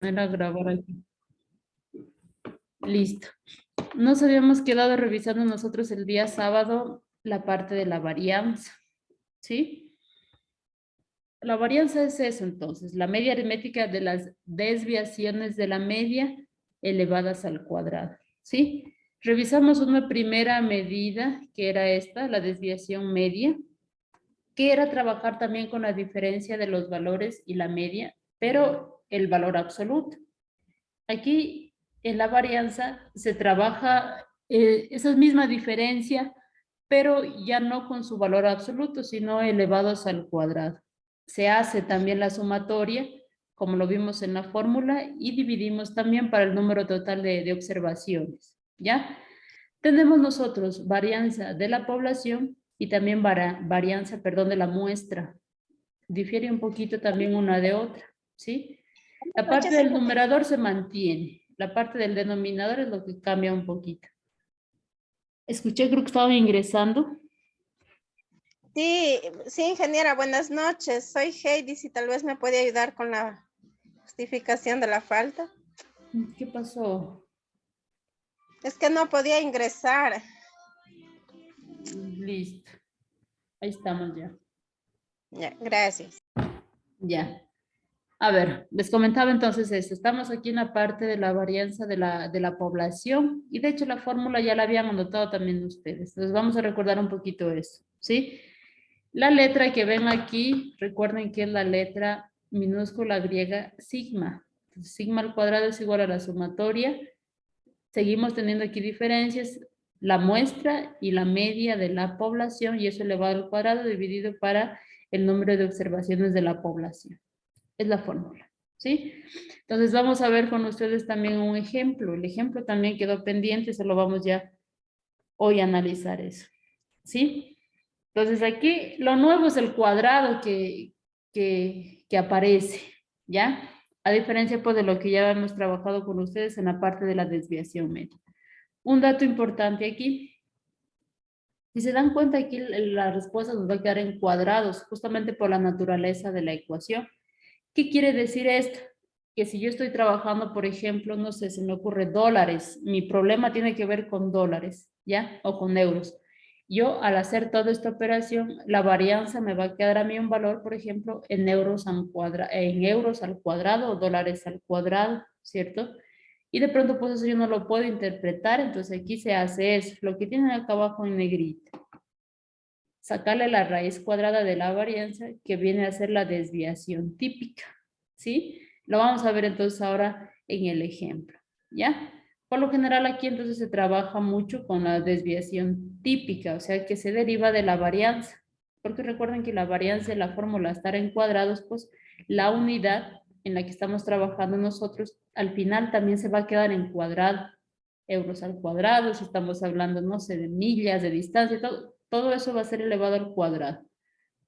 Era grabar aquí. Listo. Nos habíamos quedado revisando nosotros el día sábado la parte de la varianza, ¿sí? La varianza es eso entonces, la media aritmética de las desviaciones de la media elevadas al cuadrado, ¿sí? Revisamos una primera medida que era esta, la desviación media, que era trabajar también con la diferencia de los valores y la media, pero el valor absoluto. Aquí en la varianza se trabaja esa misma diferencia, pero ya no con su valor absoluto, sino elevados al cuadrado. Se hace también la sumatoria, como lo vimos en la fórmula, y dividimos también para el número total de observaciones, ¿ya? Tenemos nosotros varianza de la población y también varianza, perdón, de la muestra. Difiere un poquito también una de otra, ¿sí? La parte del numerador se mantiene, la parte del denominador es lo que cambia un poquito. Escuché, creo que estaban ingresando. Sí, sí, ingeniera, buenas noches. Soy Heidi, si tal vez me puede ayudar con la justificación de la falta. ¿Qué pasó? Es que no podía ingresar. Listo. Ahí estamos ya. Ya, gracias. Ya. A ver, les comentaba entonces esto. Estamos aquí en la parte de la varianza de la población y de hecho la fórmula ya la habían anotado también ustedes. Entonces vamos a recordar un poquito eso, ¿sí? La letra que ven aquí, recuerden que es la letra minúscula griega sigma. Entonces, sigma al cuadrado es igual a la sumatoria. Seguimos teniendo aquí diferencias, la muestra y la media de la población y eso elevado al cuadrado dividido para el número de observaciones de la población. Es la fórmula, ¿sí? Entonces vamos a ver con ustedes también un ejemplo. El ejemplo también quedó pendiente, solo vamos ya hoy a analizar eso, ¿sí? Entonces aquí lo nuevo es el cuadrado que aparece, ¿ya? A diferencia pues de lo que ya hemos trabajado con ustedes en la parte de la desviación media. Un dato importante aquí, si se dan cuenta aquí la respuesta nos va a quedar en cuadrados, justamente por la naturaleza de la ecuación. ¿Qué quiere decir esto? Que si yo estoy trabajando, por ejemplo, no sé, se me ocurre dólares, mi problema tiene que ver con dólares, ¿ya? O con euros. Yo al hacer toda esta operación, la varianza me va a quedar a mí un valor, por ejemplo, en euros al cuadrado o dólares al cuadrado, ¿cierto? Y de pronto pues eso yo no lo puedo interpretar, entonces aquí se hace eso, lo que tienen acá abajo en negrita. Sacarle la raíz cuadrada de la varianza que viene a ser la desviación típica, ¿sí? Lo vamos a ver entonces ahora en el ejemplo, ¿ya? Por lo general aquí entonces se trabaja mucho con la desviación típica, o sea que se deriva de la varianza, porque recuerden que la varianza de la fórmula estar en cuadrados, pues la unidad en la que estamos trabajando nosotros al final también se va a quedar en cuadrado, euros al cuadrado, si estamos hablando, no sé, de millas, de distancia, todo eso va a ser elevado al cuadrado.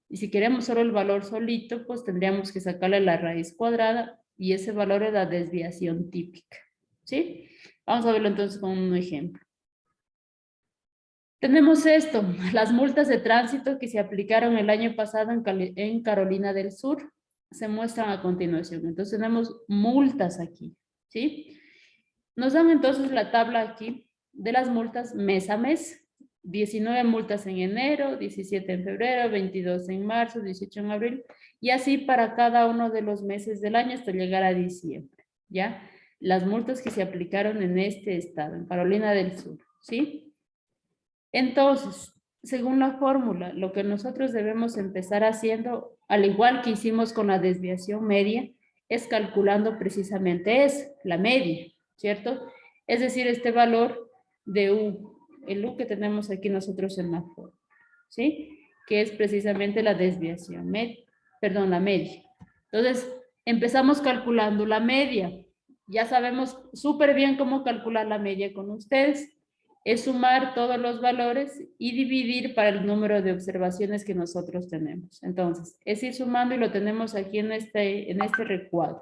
Y si queremos solo el valor solito, pues tendríamos que sacarle la raíz cuadrada y ese valor es la desviación típica, ¿sí? Vamos a verlo entonces con un ejemplo. Tenemos esto, las multas de tránsito que se aplicaron el año pasado en Carolina del Sur, se muestran a continuación. Entonces tenemos multas aquí, ¿sí? Nos dan entonces la tabla aquí de las multas mes a mes. 19 multas en enero, 17 en febrero, 22 en marzo, 18 en abril, y así para cada uno de los meses del año hasta llegar a diciembre, ¿ya? Las multas que se aplicaron en este estado, en Carolina del Sur, ¿sí? Entonces, según la fórmula, lo que nosotros debemos empezar haciendo, al igual que hicimos con la desviación media, es calculando precisamente eso, la media, ¿cierto? Es decir, este valor de U, el U que tenemos aquí nosotros en la fórmula, ¿sí? Que es precisamente la desviación media, perdón, la media. Entonces, empezamos calculando la media. Ya sabemos súper bien cómo calcular la media con ustedes. Es sumar todos los valores y dividir para el número de observaciones que nosotros tenemos. Entonces, es ir sumando y lo tenemos aquí en este recuadro.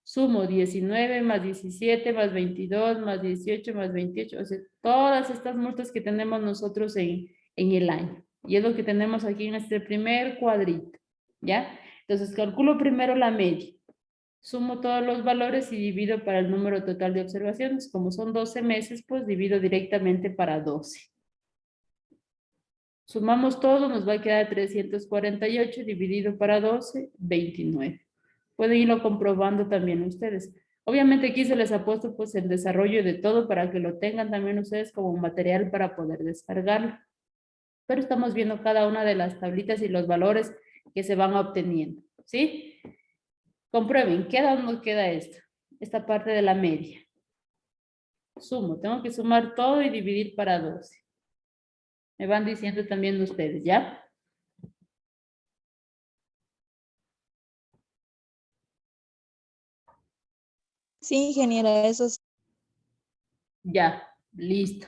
Sumo 19 más 17 más 22 más 18 más 28, o sea, todas estas multas que tenemos nosotros en el año. Y es lo que tenemos aquí en este primer cuadrito, ¿ya? Entonces, calculo primero la media. Sumo todos los valores y divido para el número total de observaciones. Como son 12 meses, pues divido directamente para 12. Sumamos todo, nos va a quedar 348 dividido para 12, 29. Pueden irlo comprobando también ustedes. Obviamente aquí se les ha puesto pues el desarrollo de todo para que lo tengan también ustedes como material para poder descargarlo. Pero estamos viendo cada una de las tablitas y los valores que se van obteniendo, ¿sí? Comprueben, ¿qué nos queda esto? Esta parte de la media. Sumo, tengo que sumar todo y dividir para 12. Me van diciendo también ustedes, ¿ya? Sí, ingeniera, eso es. Ya, listo.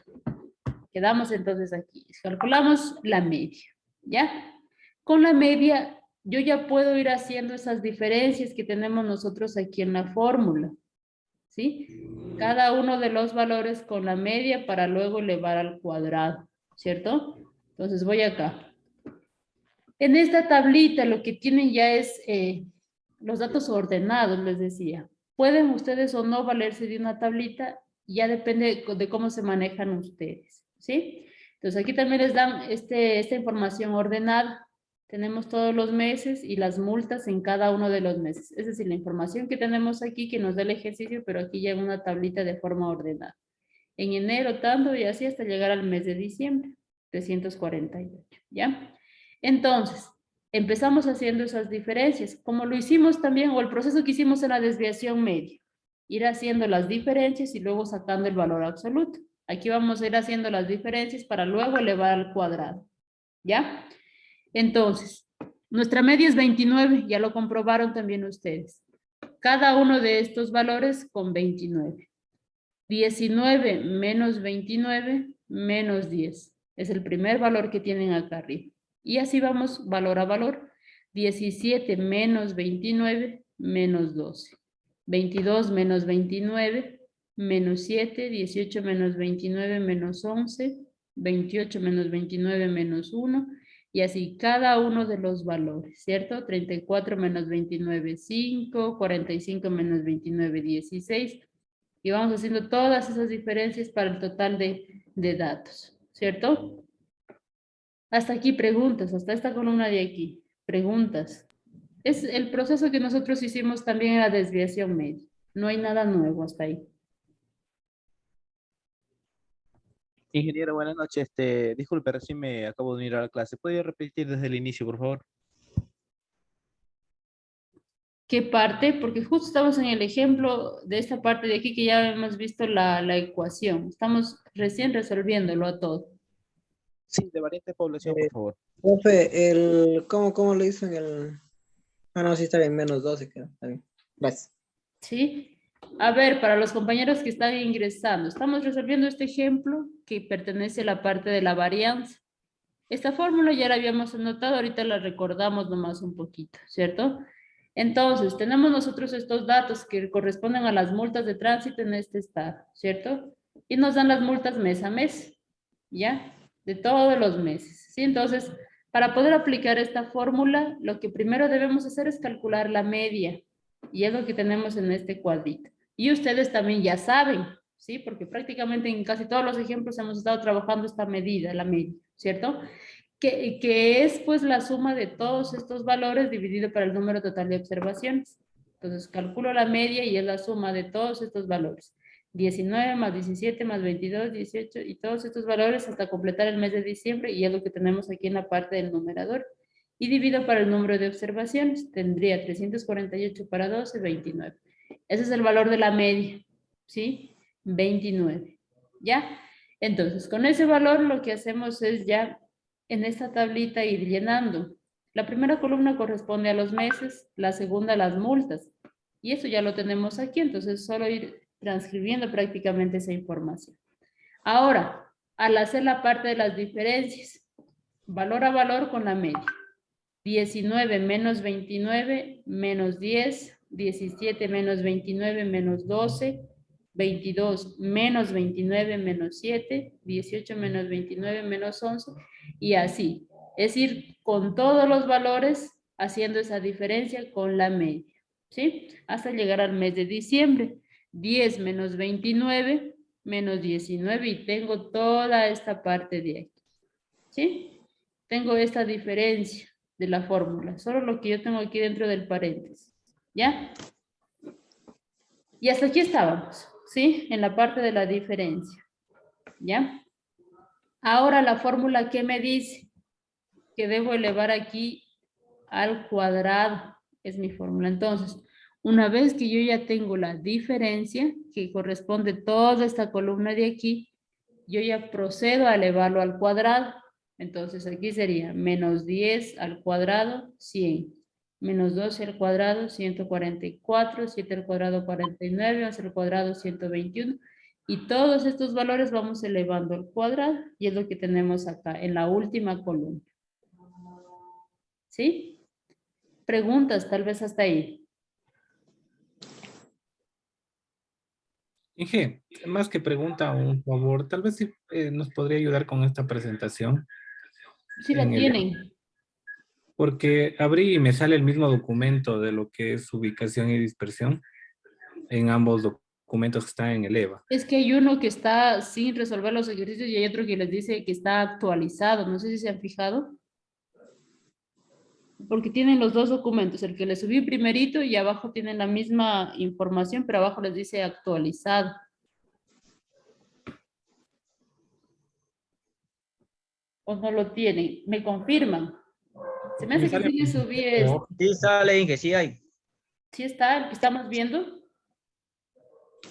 Quedamos entonces aquí. Calculamos la media, ¿ya? Con la media, yo ya puedo ir haciendo esas diferencias que tenemos nosotros aquí en la fórmula, ¿sí? Cada uno de los valores con la media para luego elevar al cuadrado, ¿cierto? Entonces voy acá. En esta tablita lo que tienen ya es los datos ordenados, les decía. Pueden ustedes o no valerse de una tablita, ya depende de cómo se manejan ustedes, ¿sí? Entonces aquí también les dan esta información ordenada. Tenemos todos los meses y las multas en cada uno de los meses. Es decir, la información que tenemos aquí que nos da el ejercicio, pero aquí ya en una tablita de forma ordenada. En enero tanto y así hasta llegar al mes de diciembre, 348, ¿ya? Entonces, empezamos haciendo esas diferencias, como lo hicimos también, o el proceso que hicimos en la desviación media, ir haciendo las diferencias y luego sacando el valor absoluto. Aquí vamos a ir haciendo las diferencias para luego elevar al cuadrado, ¿ya? Entonces, nuestra media es 29, ya lo comprobaron también ustedes. Cada uno de estos valores con 29. 19 menos 29 menos 10. Es el primer valor que tienen acá arriba. Y así vamos valor a valor. 17 menos 29 menos 12. 22 menos 29 menos 7. 18 menos 29 menos 11. 28 menos 29 menos 1. Y así cada uno de los valores, ¿cierto? 34 menos 29, 5. 45 menos 29, 16. Y vamos haciendo todas esas diferencias para el total de datos, ¿cierto? Hasta aquí preguntas, hasta esta columna de aquí, preguntas. Es el proceso que nosotros hicimos también en la desviación media. No hay nada nuevo hasta ahí. Ingeniero, buenas noches. Disculpe, recién me acabo de unir a la clase. ¿Puede repetir desde el inicio, por favor? ¿Qué parte? Porque justo estamos en el ejemplo de esta parte de aquí que ya hemos visto la ecuación. Estamos recién resolviéndolo a todo. Sí, de variante de población, por favor. Profe, ¿cómo lo hizo en el? Ah, no, sí está bien, menos 12, creo. Está bien. Gracias. ¿Sí? A ver, para los compañeros que están ingresando, estamos resolviendo este ejemplo que pertenece a la parte de la varianza. Esta fórmula ya la habíamos anotado, ahorita la recordamos nomás un poquito, ¿cierto? Entonces, tenemos nosotros estos datos que corresponden a las multas de tránsito en este estado, ¿cierto? Y nos dan las multas mes a mes, ¿ya? De todos los meses, ¿sí? Entonces, para poder aplicar esta fórmula, lo que primero debemos hacer es calcular la media, y es lo que tenemos en este cuadrito. Y ustedes también ya saben, ¿sí? Porque prácticamente en casi todos los ejemplos hemos estado trabajando esta medida, la media, ¿cierto? Que es pues la suma de todos estos valores dividido por el número total de observaciones. Entonces calculo la media y es la suma de todos estos valores. 19 más 17 más 22, 18 y todos estos valores hasta completar el mes de diciembre y es lo que tenemos aquí en la parte del numerador. Y divido para el número de observaciones. Tendría 348 para 12, 29. Ese es el valor de la media, ¿sí? 29, ¿ya? Entonces, con ese valor lo que hacemos es ya en esta tablita ir llenando. La primera columna corresponde a los meses, la segunda a las multas. Y eso ya lo tenemos aquí, entonces solo ir transcribiendo prácticamente esa información. Ahora, al hacer la parte de las diferencias, valor a valor con la media. 19 menos 29 menos 10, 17 menos 29 menos 12, 22 menos 29 menos 7, 18 menos 29 menos 11 y así. Es ir con todos los valores haciendo esa diferencia con la media. ¿sí? Hasta llegar al mes de diciembre. 10 menos 29 menos 19 y tengo toda esta parte de aquí, ¿sí? Tengo esta diferencia de la fórmula, solo lo que yo tengo aquí dentro del paréntesis, ¿ya? Y hasta aquí estábamos, ¿sí? En la parte de la diferencia, ¿ya? Ahora la fórmula, ¿qué me dice? Que debo elevar aquí al cuadrado, es mi fórmula. Entonces, una vez que yo ya tengo la diferencia, que corresponde toda esta columna de aquí, yo ya procedo a elevarlo al cuadrado. Entonces, aquí sería menos 10 al cuadrado, 100. Menos 12 al cuadrado, 144. 7 al cuadrado, 49. 11 al cuadrado, 121. Y todos estos valores vamos elevando al cuadrado y es lo que tenemos acá en la última columna. ¿Sí? Preguntas, tal vez hasta ahí. Inge, más que pregunta, un favor, tal vez sí, nos podría ayudar con esta presentación. Sí la en el- tienen. Porque abrí y me sale el mismo documento de lo que es ubicación y dispersión en ambos documentos que están en el EVA. Es que hay uno que está sin resolver los ejercicios y hay otro que les dice que está actualizado. No sé si se han fijado. Porque tienen los dos documentos. El que les subí primerito y abajo tienen la misma información, pero abajo les dice actualizado. O no lo tienen. Me confirman. Se me Me hace que sale- sí les subí este. Sí sale, Inge, sí hay. ¿Sí está el que estamos viendo?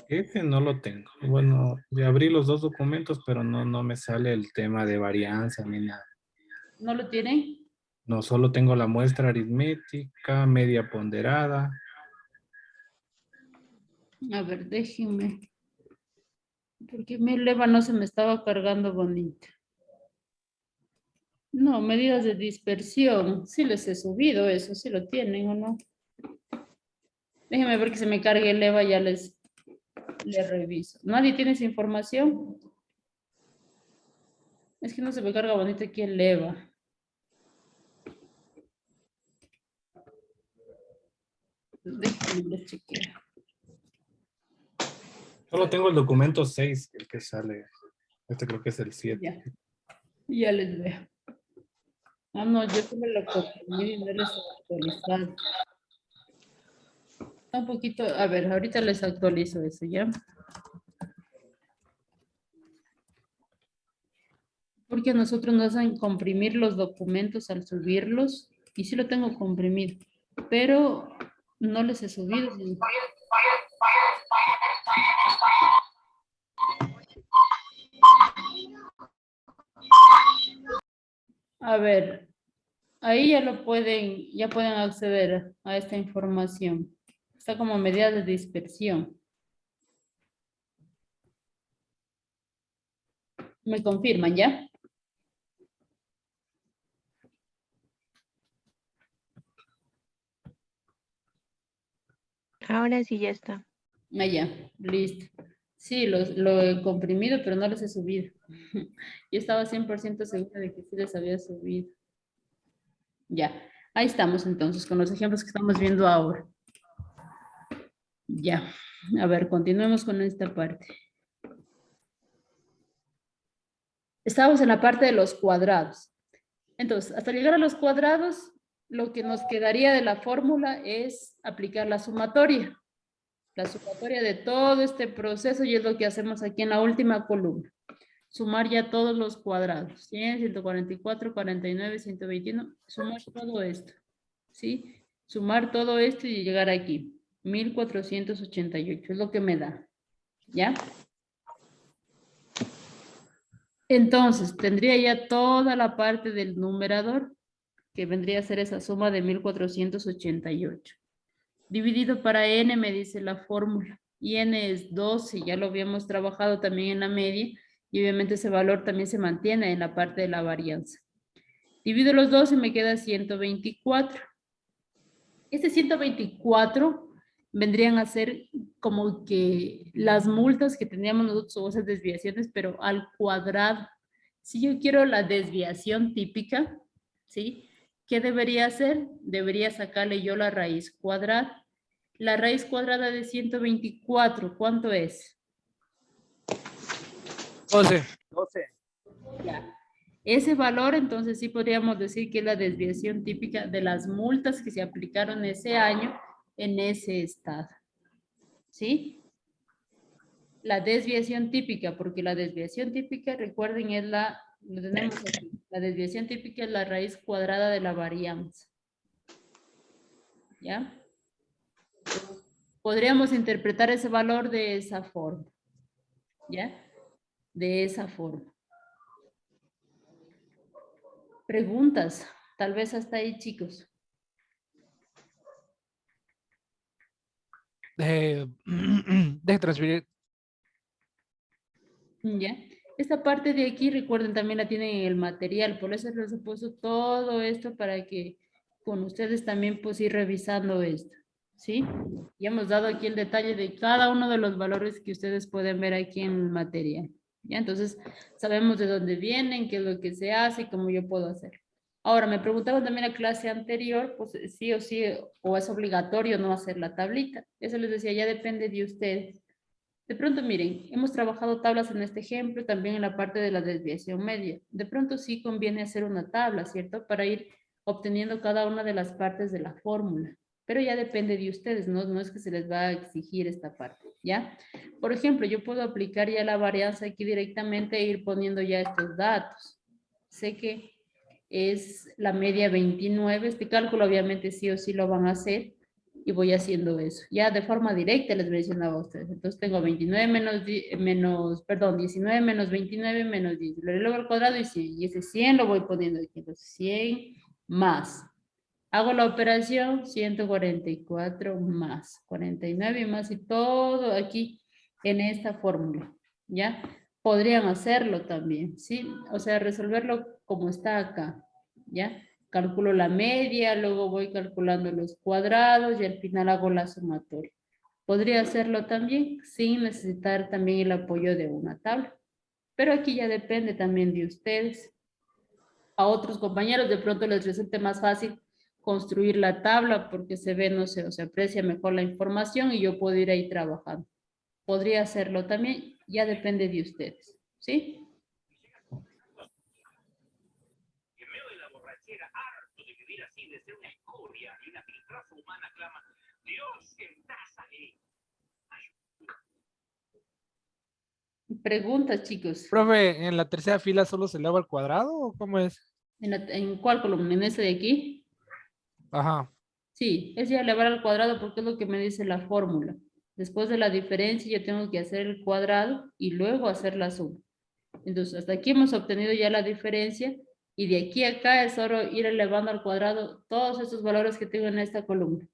Ese no lo tengo. Bueno, ya abrí los dos documentos, pero no me sale el tema de varianza ni nada. ¿No lo tienen? No, solo tengo la muestra aritmética, media ponderada. A ver, déjenme. Porque mi leva no se me estaba cargando bonito. No, medidas de dispersión. Sí les he subido eso, sí lo tienen o no. Déjenme ver que se me cargue el EVA, ya les reviso. ¿Nadie tiene esa información? Es que no se me carga bonito aquí el EVA. Déjenme les chequeo. Solo tengo el documento 6, el que sale. Este creo que es el 7. Ya. Ya les veo. Ah, no, yo solo lo comprimí y no les he actualizado. Está un poquito, a ver, ahorita les actualizo eso, ¿ya? Porque a nosotros nos hacen comprimir los documentos al subirlos, y sí lo tengo comprimido, pero no les he subido. A ver, ahí ya pueden acceder a esta información. Está como medida de dispersión. ¿Me confirman ya? Ahora sí ya está. Ah, ya, listo. Sí, lo he comprimido, pero no los he subido. Yo estaba 100% segura de que sí les había subido. Ya, ahí estamos entonces con los ejemplos que estamos viendo ahora. Ya, a ver, continuemos con esta parte. Estamos en la parte de los cuadrados. Entonces, hasta llegar a los cuadrados, lo que nos quedaría de la fórmula es aplicar la sumatoria. La sumatoria de todo este proceso y es lo que hacemos aquí en la última columna. Sumar ya todos los cuadrados. 100, 144, 49, 121. Sumar todo esto. ¿Sí? Sumar todo esto y llegar aquí. 1488 es lo que me da. ¿Ya? Entonces, tendría ya toda la parte del numerador, que vendría a ser esa suma de 1488. Dividido para n, me dice la fórmula. Y n es 12, ya lo habíamos trabajado también en la media, y obviamente ese valor también se mantiene en la parte de la varianza. Divido los dos y me queda 124. Este 124 vendrían a ser como que las multas que teníamos nosotros o esas desviaciones, pero al cuadrado. Si yo quiero la desviación típica, ¿sí? ¿Qué debería hacer? Debería sacarle yo la raíz cuadrada. La raíz cuadrada de 124, ¿cuánto es? 12. 12. Ya. Ese valor, entonces sí podríamos decir que es la desviación típica de las multas que se aplicaron ese año en ese estado. ¿Sí? La desviación típica, porque la desviación típica, recuerden, es lo tenemos aquí. La desviación típica es la raíz cuadrada de la varianza. ¿Ya? Podríamos interpretar ese valor de esa forma. ¿Ya? De esa forma. Preguntas, tal vez hasta ahí, chicos. Deje transferir. ¿Ya? Esta parte de aquí, recuerden, también la tienen en el material, por eso les he puesto todo esto para que con ustedes también pues ir revisando esto, ¿sí? Y hemos dado aquí el detalle de cada uno de los valores que ustedes pueden ver aquí en el material, ¿ya? Entonces, sabemos de dónde vienen, qué es lo que se hace y cómo yo puedo hacer. Ahora, me preguntaban también en la clase anterior, pues sí o sí, o es obligatorio no hacer la tablita. Eso les decía, ya depende de ustedes. De pronto, miren, hemos trabajado tablas en este ejemplo, también en la parte de la desviación media. De pronto sí conviene hacer una tabla, ¿cierto? Para ir obteniendo cada una de las partes de la fórmula. Pero ya depende de ustedes, ¿no? No es que se les va a exigir esta parte, ¿ya? Por ejemplo, yo puedo aplicar ya la varianza aquí directamente e ir poniendo ya estos datos. Sé que es la media 29. Este cálculo obviamente sí o sí lo van a hacer y voy haciendo eso. Ya de forma directa les mencionaba a ustedes. Entonces tengo 29 perdón, 19 menos 29 menos 10. Lo elevo al cuadrado y 100. Y ese 100 lo voy poniendo aquí. Entonces 100 más. Hago la operación 144 más 49 y más y todo aquí en esta fórmula. ¿Ya? Podrían hacerlo también, ¿sí? O sea, resolverlo como está acá. ¿Ya? Calculo la media, luego voy calculando los cuadrados y al final hago la sumatoria. Podría hacerlo también sin necesitar también el apoyo de una tabla. Pero aquí ya depende también de ustedes. A otros compañeros de pronto les resulte más fácil construir la tabla porque se ve, no sé, o se aprecia mejor la información y yo puedo ir ahí trabajando. Podría hacerlo también, ya depende de ustedes, ¿sí? Preguntas, chicos. Profe, ¿en la tercera fila solo se eleva al cuadrado o cómo es? ¿En cuál columna? ¿En ese de aquí? Ajá. Sí, es ya elevar al cuadrado porque es lo que me dice la fórmula. Después de la diferencia yo tengo que hacer el cuadrado y luego hacer la suma. Entonces, hasta aquí hemos obtenido ya la diferencia y de aquí a acá es solo ir elevando al cuadrado todos estos valores que tengo en esta columna.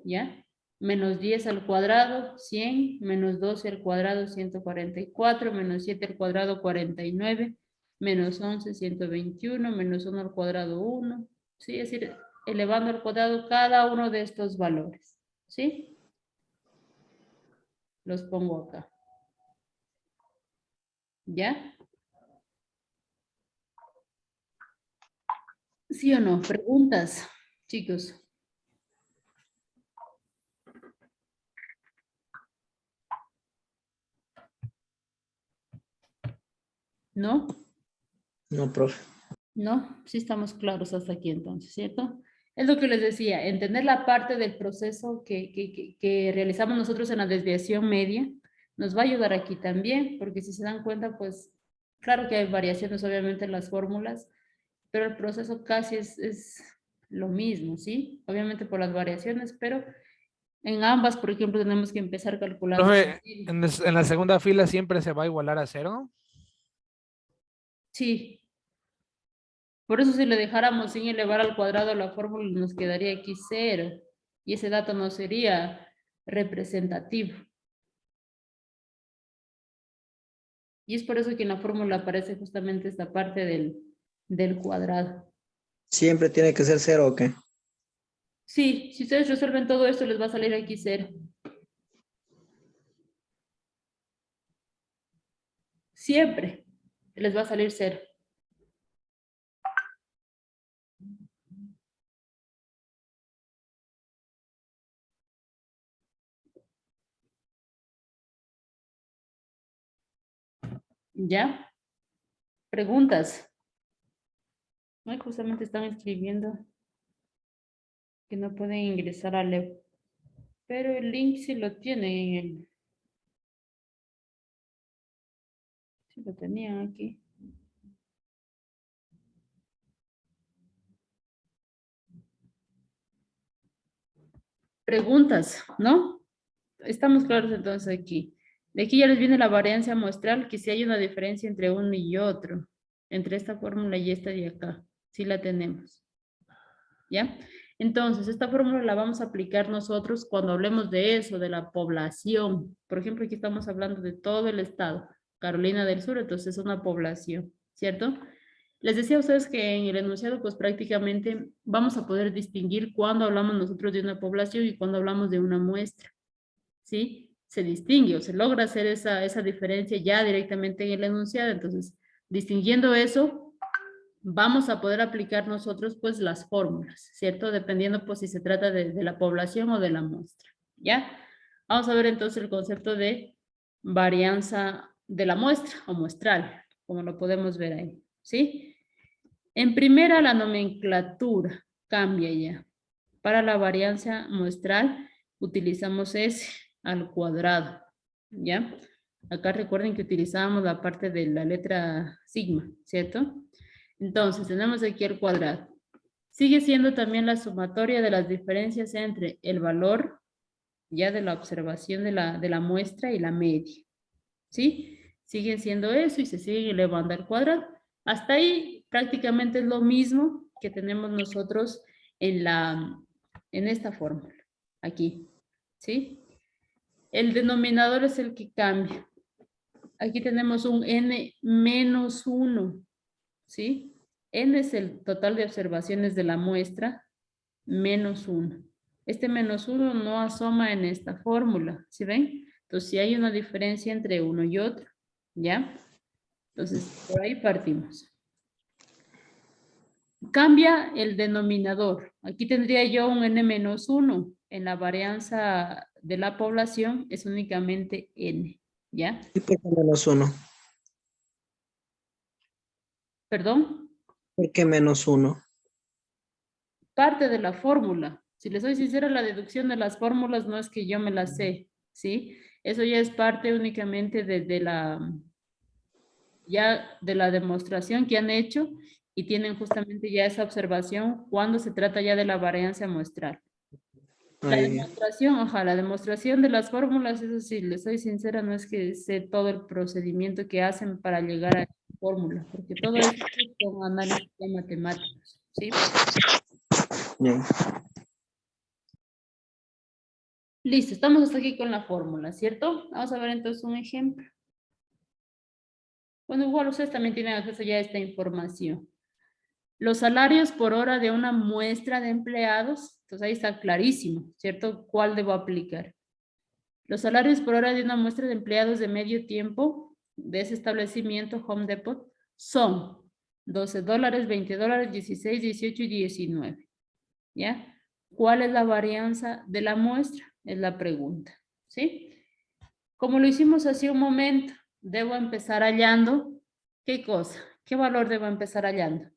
¿Ya? Menos 10 al cuadrado, 100, menos 12 al cuadrado, 144, menos 7 al cuadrado, 49, menos 11, 121, menos 1 al cuadrado, 1. ¿Sí? Es decir, elevando al cuadrado cada uno de estos valores. ¿Sí? Los pongo acá. ¿Ya? ¿Sí o no? Preguntas, chicos. ¿No? No, profe. ¿No? Sí estamos claros hasta aquí entonces, ¿cierto? Es lo que les decía, entender la parte del proceso que realizamos nosotros en la desviación media nos va a ayudar aquí también, porque si se dan cuenta, pues claro que hay variaciones obviamente en las fórmulas, pero el proceso casi es lo mismo, ¿sí? Obviamente por las variaciones, pero en ambas, por ejemplo, tenemos que empezar calculando. Profe, en la segunda fila siempre se va a igualar a 0. Sí, por eso si le dejáramos sin elevar al cuadrado la fórmula nos quedaría aquí 0 y ese dato no sería representativo. Y es por eso que en la fórmula aparece justamente esta parte del cuadrado. ¿Siempre tiene que ser 0 o qué? Sí, si ustedes resuelven todo esto les va a salir aquí 0. Siempre les va a salir 0. ¿Ya? ¿Preguntas? Ay, justamente están escribiendo que no pueden ingresar a Leo. Pero el link sí lo tienen en el... Sí lo tenían aquí. Preguntas, ¿no? Estamos claros entonces aquí. De aquí ya les viene la varianza muestral, que si hay una diferencia entre uno y otro, entre esta fórmula y esta de acá. Sí la tenemos. ¿Ya? Entonces, esta fórmula la vamos a aplicar nosotros cuando hablemos de eso, de la población. Por ejemplo, aquí estamos hablando de todo el estado, Carolina del Sur, entonces es una población, ¿cierto? Les decía a ustedes que en el enunciado, pues prácticamente vamos a poder distinguir cuando hablamos nosotros de una población y cuando hablamos de una muestra, ¿sí? Se distingue o se logra hacer esa diferencia ya directamente en el enunciado, entonces, distinguiendo eso, vamos a poder aplicar nosotros pues las fórmulas, ¿cierto? Dependiendo pues si se trata de la población o de la muestra, ¿ya? Vamos a ver entonces el concepto de varianza de la muestra o muestral, como lo podemos ver ahí, ¿sí? En primera, la nomenclatura cambia ya. Para la varianza muestral utilizamos S al cuadrado, ¿ya? Acá recuerden que utilizábamos la parte de la letra sigma, ¿cierto? Entonces, tenemos aquí el cuadrado. Sigue siendo también la sumatoria de las diferencias entre el valor ya de la observación de la muestra y la media. ¿Sí? Siguen siendo eso y se sigue elevando al cuadrado. Hasta ahí prácticamente es lo mismo que tenemos nosotros en esta fórmula. Aquí. ¿Sí? El denominador es el que cambia. Aquí tenemos un n menos 1. ¿Sí? N es el total de observaciones de la muestra, menos 1. Este menos 1 no asoma en esta fórmula, ¿sí ven? Entonces, si hay una diferencia entre uno y otro, ¿ya? Entonces, por ahí partimos. Cambia el denominador. Aquí tendría yo un n menos 1. En la varianza de la población es únicamente n, ¿ya? ¿Y por qué menos 1? ¿Perdón? ¿Por qué menos 1? Parte de la fórmula. Si les soy sincera, la deducción de las fórmulas no es que yo me las sé, ¿sí? Eso ya es parte únicamente de la demostración que han hecho y tienen justamente ya esa observación cuando se trata ya de la varianza muestral. La demostración de las fórmulas, eso sí, les soy sincera, no es que sé todo el procedimiento que hacen para llegar a la fórmula, porque todo eso son análisis matemáticos, ¿sí? Bien. Listo, estamos hasta aquí con la fórmula, ¿cierto? Vamos a ver entonces un ejemplo. Bueno, igual ustedes también tienen acceso ya a esta información. Los salarios por hora de una muestra de empleados, entonces ahí está clarísimo, ¿cierto? ¿Cuál debo aplicar? Los salarios por hora de una muestra de empleados de medio tiempo de ese establecimiento Home Depot son $12, $20, 16, 18 y 19. ¿Ya? ¿Cuál es la varianza de la muestra? Es la pregunta, ¿sí? Como lo hicimos hace un momento, debo empezar hallando, ¿qué cosa? ¿Qué valor debo empezar hallando?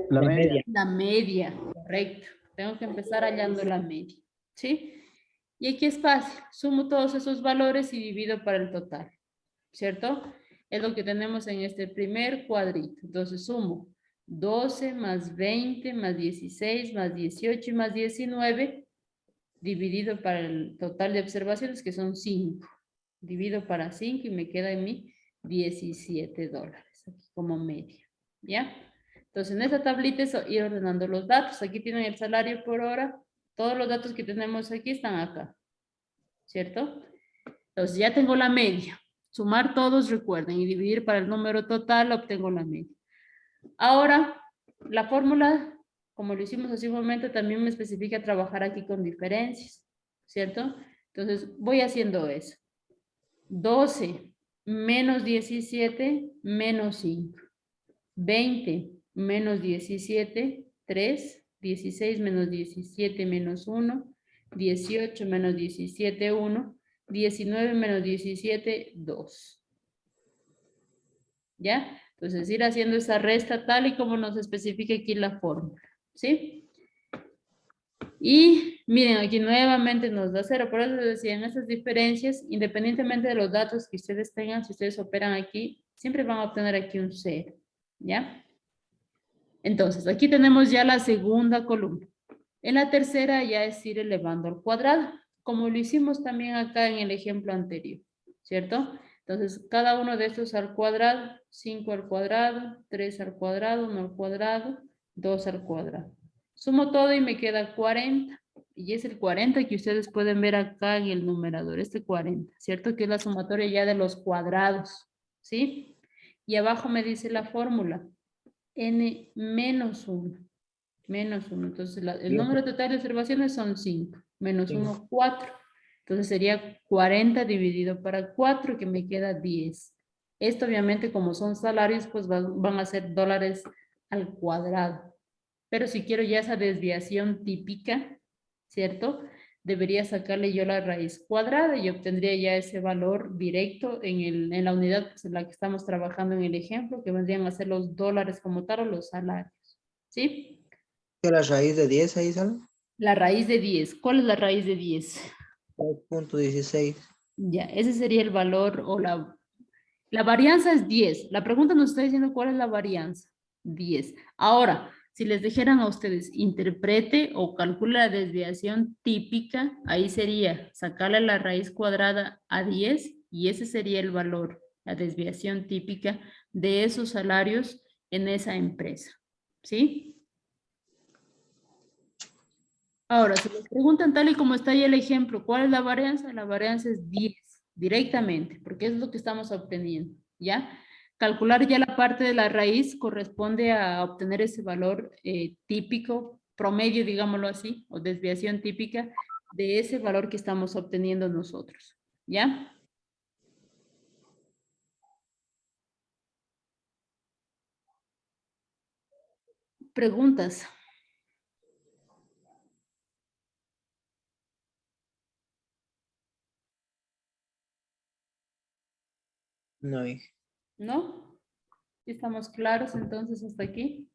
La media. La media, correcto. Tengo que empezar hallando la media, ¿sí? Y aquí es fácil, sumo todos esos valores y divido para el total, ¿cierto? Es lo que tenemos en este primer cuadrito. Entonces sumo 12 más 20 más 16 más 18 y más 19 dividido para el total de observaciones que son 5. Divido para 5 y me queda en mí $17, aquí como media, ¿ya? Entonces en esta tablita es ir ordenando los datos. Aquí tienen el salario por hora. Todos los datos que tenemos aquí están acá, ¿cierto? Entonces ya tengo la media. Sumar todos, recuerden, y dividir para el número total, obtengo la media. Ahora, la fórmula, como lo hicimos hace un momento, también me especifica trabajar aquí con diferencias, ¿cierto? Entonces, voy haciendo eso. 12 menos 17 menos 5. 20 menos 17, 3. 16 menos 17 menos 1. 18 menos 17, 1. 19 menos 17, 2. ¿Ya? Entonces, ir haciendo esa resta tal y como nos especifica aquí la fórmula. ¿Sí? Y miren, aquí nuevamente nos da 0. Por eso les decía, en estas diferencias, independientemente de los datos que ustedes tengan, si ustedes operan aquí, siempre van a obtener aquí un 0. ¿Ya? Entonces, aquí tenemos ya la segunda columna. En la tercera ya es ir elevando al cuadrado, como lo hicimos también acá en el ejemplo anterior, ¿cierto? Entonces, cada uno de estos al cuadrado, 5 al cuadrado, 3 al cuadrado, 1 al cuadrado, 2 al cuadrado. Sumo todo y me queda 40. Y es el 40 que ustedes pueden ver acá en el numerador, este 40, ¿cierto? Que es la sumatoria ya de los cuadrados, ¿sí? Y abajo me dice la fórmula, n menos 1. Menos 1. Entonces, el número total de observaciones son 5. Menos 1, 4. Entonces, sería 40 dividido para 4, que me queda 10. Esto, obviamente, como son salarios, pues van a ser dólares al cuadrado. Pero si quiero ya esa desviación típica, ¿cierto? Debería sacarle yo la raíz cuadrada y obtendría ya ese valor directo en la unidad pues, en la que estamos trabajando en el ejemplo, que vendrían a ser los dólares como tal o los salarios. ¿Sí? ¿Que la raíz de 10 ahí sale? La raíz de 10. ¿Cuál es la raíz de 10? 3.16. Ya, ese sería el valor o la varianza es 10. La pregunta nos está diciendo cuál es la varianza. 10. Ahora, si les dijeran a ustedes, interprete o calcule la desviación típica, ahí sería sacarle la raíz cuadrada a 10 y ese sería el valor, la desviación típica de esos salarios en esa empresa. ¿Sí? Ahora, si les preguntan tal y como está ahí el ejemplo, ¿cuál es la varianza? La varianza es 10, directamente, porque es lo que estamos obteniendo, ¿ya? Calcular ya la parte de la raíz corresponde a obtener ese valor típico, promedio, digámoslo así, o desviación típica de ese valor que estamos obteniendo nosotros, ¿ya? Preguntas. No, hija. ¿No? ¿Estamos claros entonces hasta aquí?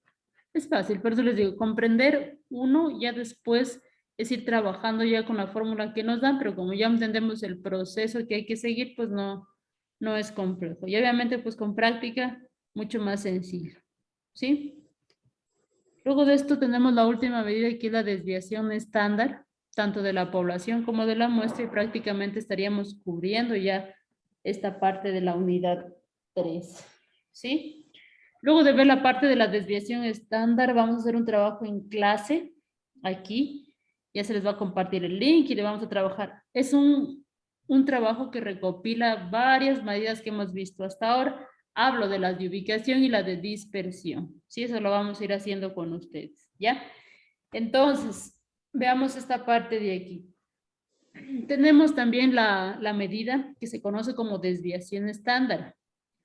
Es fácil, por eso les digo, comprender uno, ya después es ir trabajando ya con la fórmula que nos dan, pero como ya entendemos el proceso que hay que seguir, pues no es complejo. Y obviamente pues con práctica, mucho más sencillo, ¿sí? Luego de esto tenemos la última medida que es la desviación estándar, tanto de la población como de la muestra, y prácticamente estaríamos cubriendo ya esta parte de la unidad 3, ¿sí? Luego de ver la parte de la desviación estándar, vamos a hacer un trabajo en clase, aquí, ya se les va a compartir el link y le vamos a trabajar. Es un trabajo que recopila varias medidas que hemos visto hasta ahora. Hablo de las de ubicación y la de dispersión. Sí, eso lo vamos a ir haciendo con ustedes, ¿ya? Entonces, veamos esta parte de aquí. Tenemos también la medida que se conoce como desviación estándar.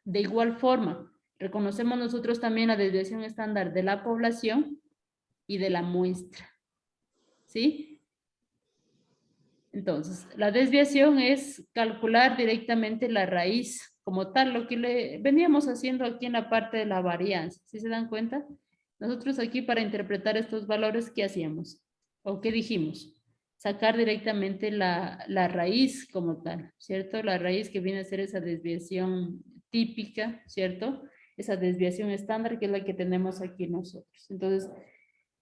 De igual forma, reconocemos nosotros también la desviación estándar de la población y de la muestra, ¿sí? Entonces, la desviación es calcular directamente la raíz como tal, lo que le veníamos haciendo aquí en la parte de la varianza. ¿Sí se dan cuenta? Nosotros aquí para interpretar estos valores, ¿qué hacíamos? ¿O qué dijimos? Sacar directamente la raíz como tal, ¿cierto? La raíz que viene a ser esa desviación típica, ¿cierto? Esa desviación estándar que es la que tenemos aquí nosotros. Entonces,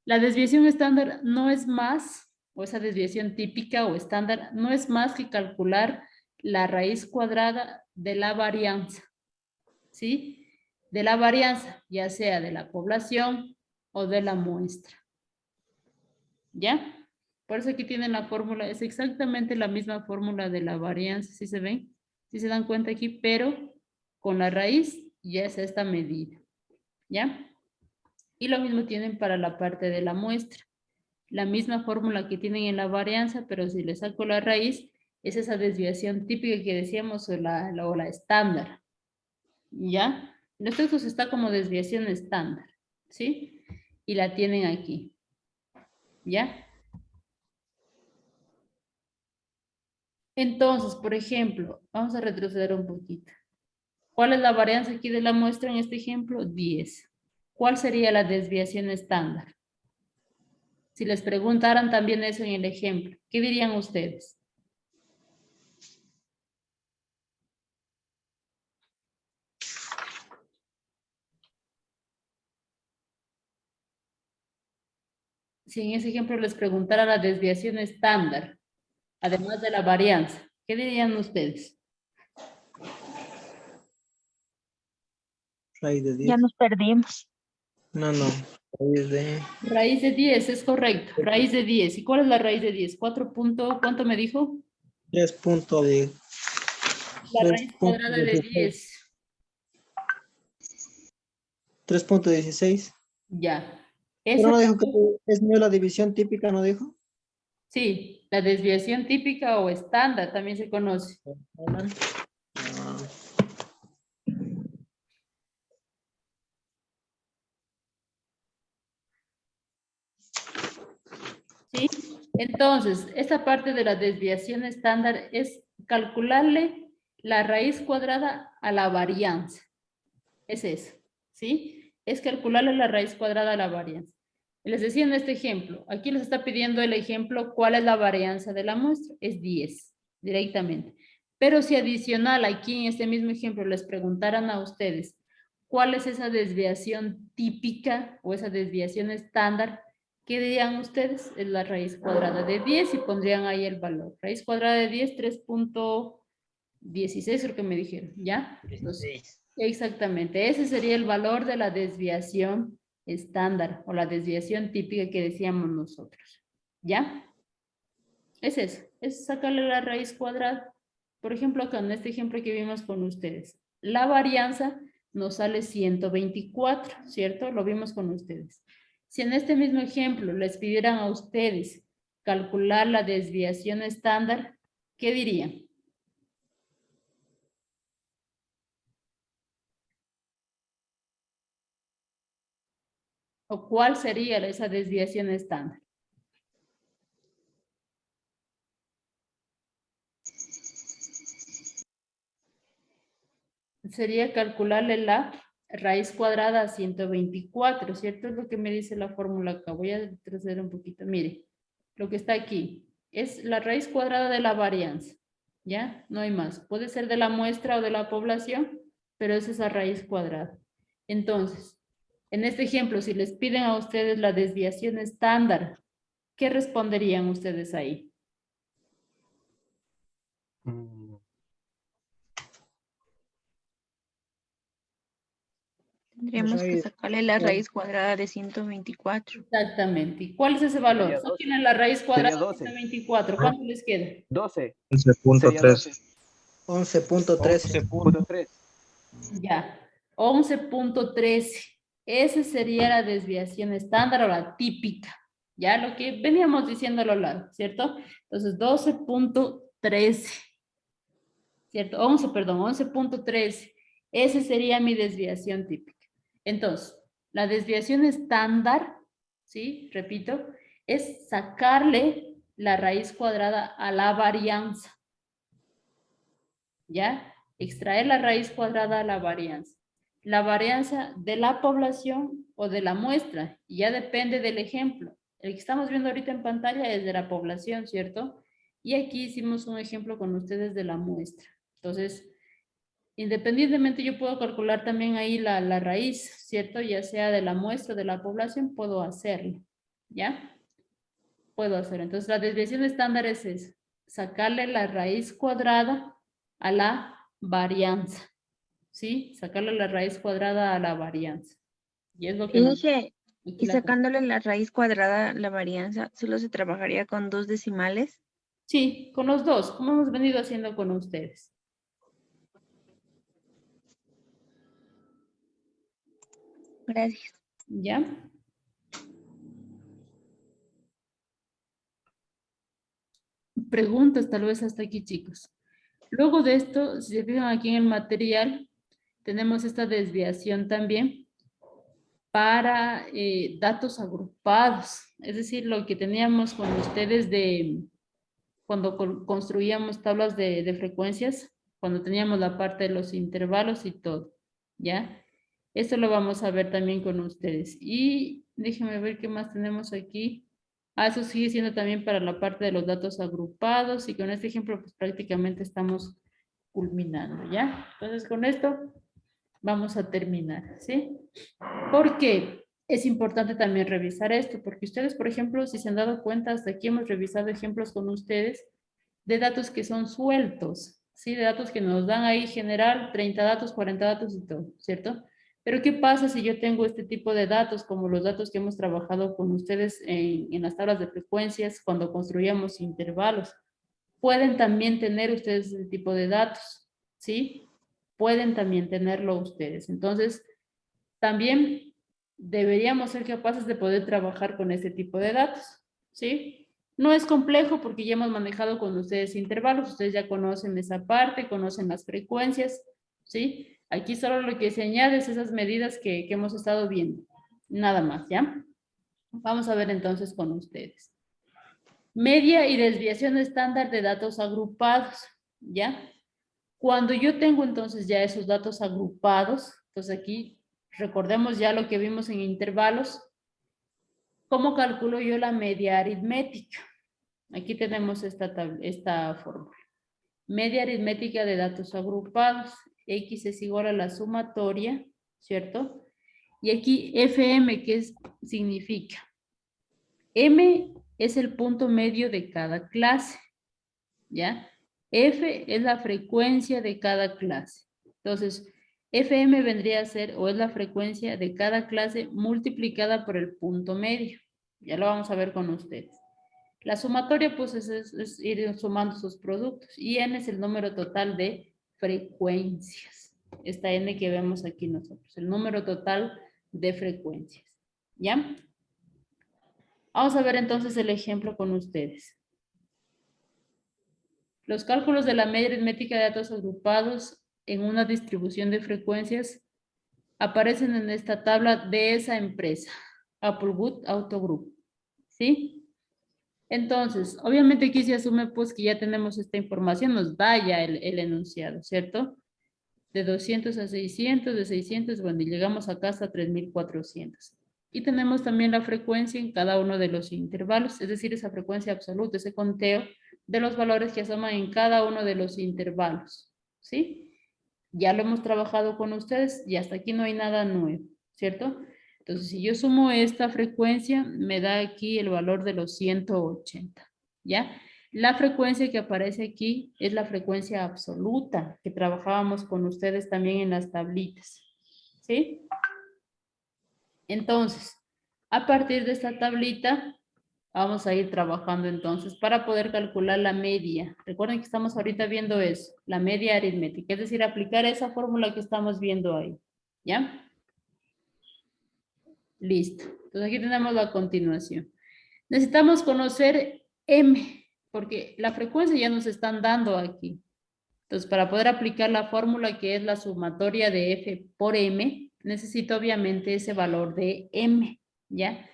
la desviación estándar no es más, o esa desviación típica o estándar, no es más que calcular la raíz cuadrada de la varianza, ¿sí? De la varianza, ya sea de la población o de la muestra. ¿Ya? Por eso aquí tienen la fórmula, es exactamente la misma fórmula de la varianza, ¿sí se ven? ¿Sí se dan cuenta aquí? Pero con la raíz ya es esta medida, ¿ya? Y lo mismo tienen para la parte de la muestra. La misma fórmula que tienen en la varianza, pero si le saco la raíz, es esa desviación típica que decíamos o la estándar. ¿Ya? En los textos está como desviación estándar, ¿sí? Y la tienen aquí. ¿Ya? Entonces, por ejemplo, vamos a retroceder un poquito. ¿Cuál es la varianza aquí de la muestra en este ejemplo? 10. ¿Cuál sería la desviación estándar? Si les preguntaran también eso en el ejemplo, ¿qué dirían ustedes? Si en ese ejemplo les preguntara la desviación estándar, además de la varianza, ¿qué dirían ustedes? Raíz de 10. Ya nos perdimos. No, no. Raíz de Raíz de 10, es correcto. Raíz de 10. ¿Y cuál es la raíz de 10? 4 punto, ¿cuánto me dijo? 3 puntos de La raíz cuadrada de 10. 3.16. Ya. Pero Ese, no dijo que es no la división típica, ¿no dijo? sí, la desviación típica o estándar también se conoce. Ah, ¿Sí? Entonces, esta parte de la desviación estándar es calcularle la raíz cuadrada a la varianza. Es eso, ¿sí? Es calcularle la raíz cuadrada a la varianza. Les decía en este ejemplo, aquí les está pidiendo el ejemplo, ¿cuál es la varianza de la muestra? Es 10, directamente. Pero si adicional aquí en este mismo ejemplo les preguntaran a ustedes, ¿cuál es esa desviación típica o esa desviación estándar? ¿Qué dirían ustedes? Es la raíz cuadrada de 10 y pondrían ahí el valor. Raíz cuadrada de 10, 3.16 creo que me dijeron, ¿ya? Entonces, exactamente, ese sería el valor de la desviación estándar o la desviación típica que decíamos nosotros, ¿ya? Es eso, es sacarle la raíz cuadrada. Por ejemplo, acá en este ejemplo que vimos con ustedes, la varianza nos sale 124, ¿cierto? Lo vimos con ustedes. Si en este mismo ejemplo les pidieran a ustedes calcular la desviación estándar, ¿qué dirían? ¿O cuál sería esa desviación estándar? Sería calcularle la raíz cuadrada a 124, ¿cierto? Es lo que me dice la fórmula acá. Voy a retroceder un poquito. Mire, lo que está aquí es la raíz cuadrada de la varianza, ¿ya? No hay más. Puede ser de la muestra o de la población, pero es esa raíz cuadrada. Entonces, en este ejemplo, si les piden a ustedes la desviación estándar, ¿qué responderían ustedes ahí? Tendríamos que raíz. sacarle la raíz cuadrada de 124. Exactamente. ¿Y cuál es ese valor? Sería 12. Saquen la raíz Sería cuadrada de 12. 124. ¿Cuánto les queda? 12. 11.3. 11.13. 11.3. Ya. 11.13. Esa sería la desviación estándar o la típica. Ya lo que veníamos diciendo a lo largo, ¿cierto? Entonces, 12.13. ¿Cierto? 11.13. Esa sería mi desviación típica. Entonces, la desviación estándar, ¿sí? Repito, es sacarle la raíz cuadrada a la varianza. ¿Ya? Extraer la raíz cuadrada a la varianza. La varianza de la población o de la muestra, y ya depende del ejemplo. El que estamos viendo ahorita en pantalla es de la población, ¿cierto? Y aquí hicimos un ejemplo con ustedes de la muestra. Entonces, independientemente yo puedo calcular también ahí la raíz, ¿cierto? Ya sea de la muestra de la población, puedo hacerlo, ¿ya? Puedo hacer. Entonces la desviación estándar es eso, sacarle la raíz cuadrada a la varianza, ¿sí? Sacarle la raíz cuadrada a la varianza. Y es lo que nos... Dije, aquí y la- sacándole la raíz cuadrada, la varianza, solo se trabajaría con 2 decimales. Sí, con los dos, como hemos venido haciendo con ustedes. Gracias. ¿Ya? Preguntas tal vez hasta aquí, chicos. Luego de esto, si se fijan aquí en el material, tenemos esta desviación también para datos agrupados, es decir, lo que teníamos con ustedes de cuando construíamos tablas de frecuencias, cuando teníamos la parte de los intervalos y todo, ¿ya? Esto lo vamos a ver también con ustedes. Y déjenme ver qué más tenemos aquí. Eso sigue siendo también para la parte de los datos agrupados y con este ejemplo pues prácticamente estamos culminando, ¿ya? Entonces con esto vamos a terminar, ¿sí? Porque es importante también revisar esto, porque ustedes, por ejemplo, si se han dado cuenta, hasta aquí hemos revisado ejemplos con ustedes de datos que son sueltos, ¿sí? De datos que nos dan ahí general, 30 datos, 40 datos y todo, ¿cierto? Pero ¿qué pasa si yo tengo este tipo de datos, como los datos que hemos trabajado con ustedes en las tablas de frecuencias cuando construíamos intervalos? Pueden también tener ustedes ese tipo de datos, ¿sí? Pueden también tenerlo ustedes. Entonces, también deberíamos ser capaces de poder trabajar con este tipo de datos, ¿sí? No es complejo porque ya hemos manejado con ustedes intervalos, ustedes ya conocen esa parte, conocen las frecuencias, ¿sí? Aquí solo lo que se añade es esas medidas que hemos estado viendo, nada más, ¿ya? Vamos a ver entonces con ustedes. Media y desviación estándar de datos agrupados, ¿ya? Cuando yo tengo entonces ya esos datos agrupados, entonces aquí recordemos ya lo que vimos en intervalos, ¿cómo calculo yo la media aritmética? Aquí tenemos esta fórmula. Media aritmética de datos agrupados. X es igual a la sumatoria, ¿cierto? Y aquí FM, ¿qué significa? M es el punto medio de cada clase, ¿ya? F es la frecuencia de cada clase. Entonces, FM vendría a ser, o es la frecuencia de cada clase multiplicada por el punto medio. Ya lo vamos a ver con ustedes. La sumatoria, pues, es ir sumando sus productos. Y N es el número total de frecuencias. Esta N que vemos aquí nosotros, el número total de frecuencias. ¿Ya? Vamos a ver entonces el ejemplo con ustedes. Los cálculos de la media aritmética de datos agrupados en una distribución de frecuencias aparecen en esta tabla de esa empresa, Applewood Auto Group. ¿Sí? Entonces, obviamente aquí se asume pues que ya tenemos esta información, nos da ya el enunciado, ¿cierto? De 200 a 600, de 600, bueno, y llegamos acá hasta 3400. Y tenemos también la frecuencia en cada uno de los intervalos, es decir, esa frecuencia absoluta, ese conteo de los valores que asoman en cada uno de los intervalos, ¿sí? Ya lo hemos trabajado con ustedes y hasta aquí no hay nada nuevo, ¿cierto? Entonces, si yo sumo esta frecuencia, me da aquí el valor de los 180, ¿ya? La frecuencia que aparece aquí es la frecuencia absoluta que trabajábamos con ustedes también en las tablitas, ¿sí? Entonces, a partir de esta tablita, vamos a ir trabajando entonces para poder calcular la media. Recuerden que estamos ahorita viendo eso, la media aritmética, es decir, aplicar esa fórmula que estamos viendo ahí, ¿ya? Listo. Entonces aquí tenemos la continuación. Necesitamos conocer M, porque la frecuencia ya nos están dando aquí. Entonces, para poder aplicar la fórmula que es la sumatoria de F por M, necesito obviamente ese valor de M, ¿ya?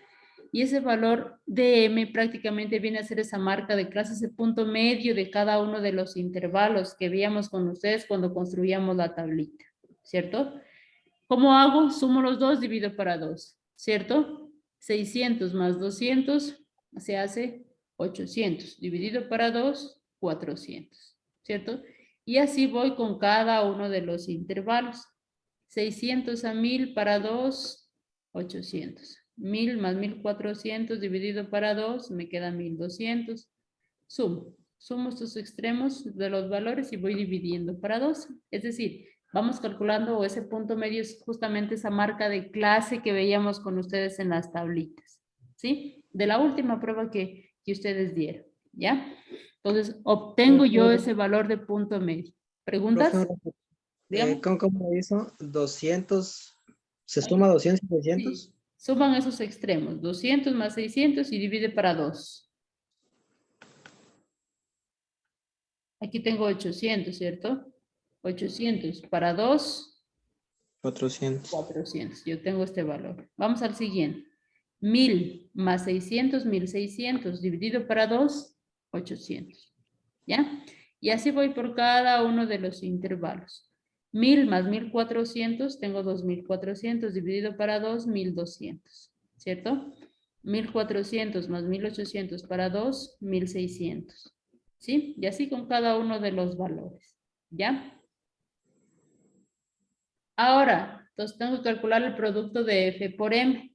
Y ese valor de M prácticamente viene a ser esa marca de clase, ese punto medio de cada uno de los intervalos que veíamos con ustedes cuando construíamos la tablita, ¿cierto? ¿Cómo hago? Sumo los dos, divido para 2, ¿cierto? 600 más 200 se hace 800, dividido para 2, 400, ¿cierto? Y así voy con cada uno de los intervalos. 600 a 1000 para 2, 800. 1000 más 1400 dividido para 2, me queda 1200. Sumo estos extremos de los valores y voy dividiendo para 2. Es decir, vamos calculando, o ese punto medio es justamente esa marca de clase que veíamos con ustedes en las tablitas, ¿sí? De la última prueba que ustedes dieron, ¿ya? Entonces, obtengo yo ese valor de punto medio. ¿Preguntas? Dígame. ¿Cómo lo hizo? 200, ¿se suma 200 y 600? Sí. Suman esos extremos, 200 más 600 y divide para 2. Aquí tengo 800, ¿cierto? 800 para 2. 400. 400. Yo tengo este valor. Vamos al siguiente. 1000 más 600, 1600 dividido para 2, 800. ¿Ya? Y así voy por cada uno de los intervalos. 1000 más 1400, tengo 2400 dividido para 2, 1200, ¿cierto? 1400 más 1800 para 2, 1600, ¿sí? Y así con cada uno de los valores, ¿ya? Ahora, entonces tengo que calcular el producto de F por M.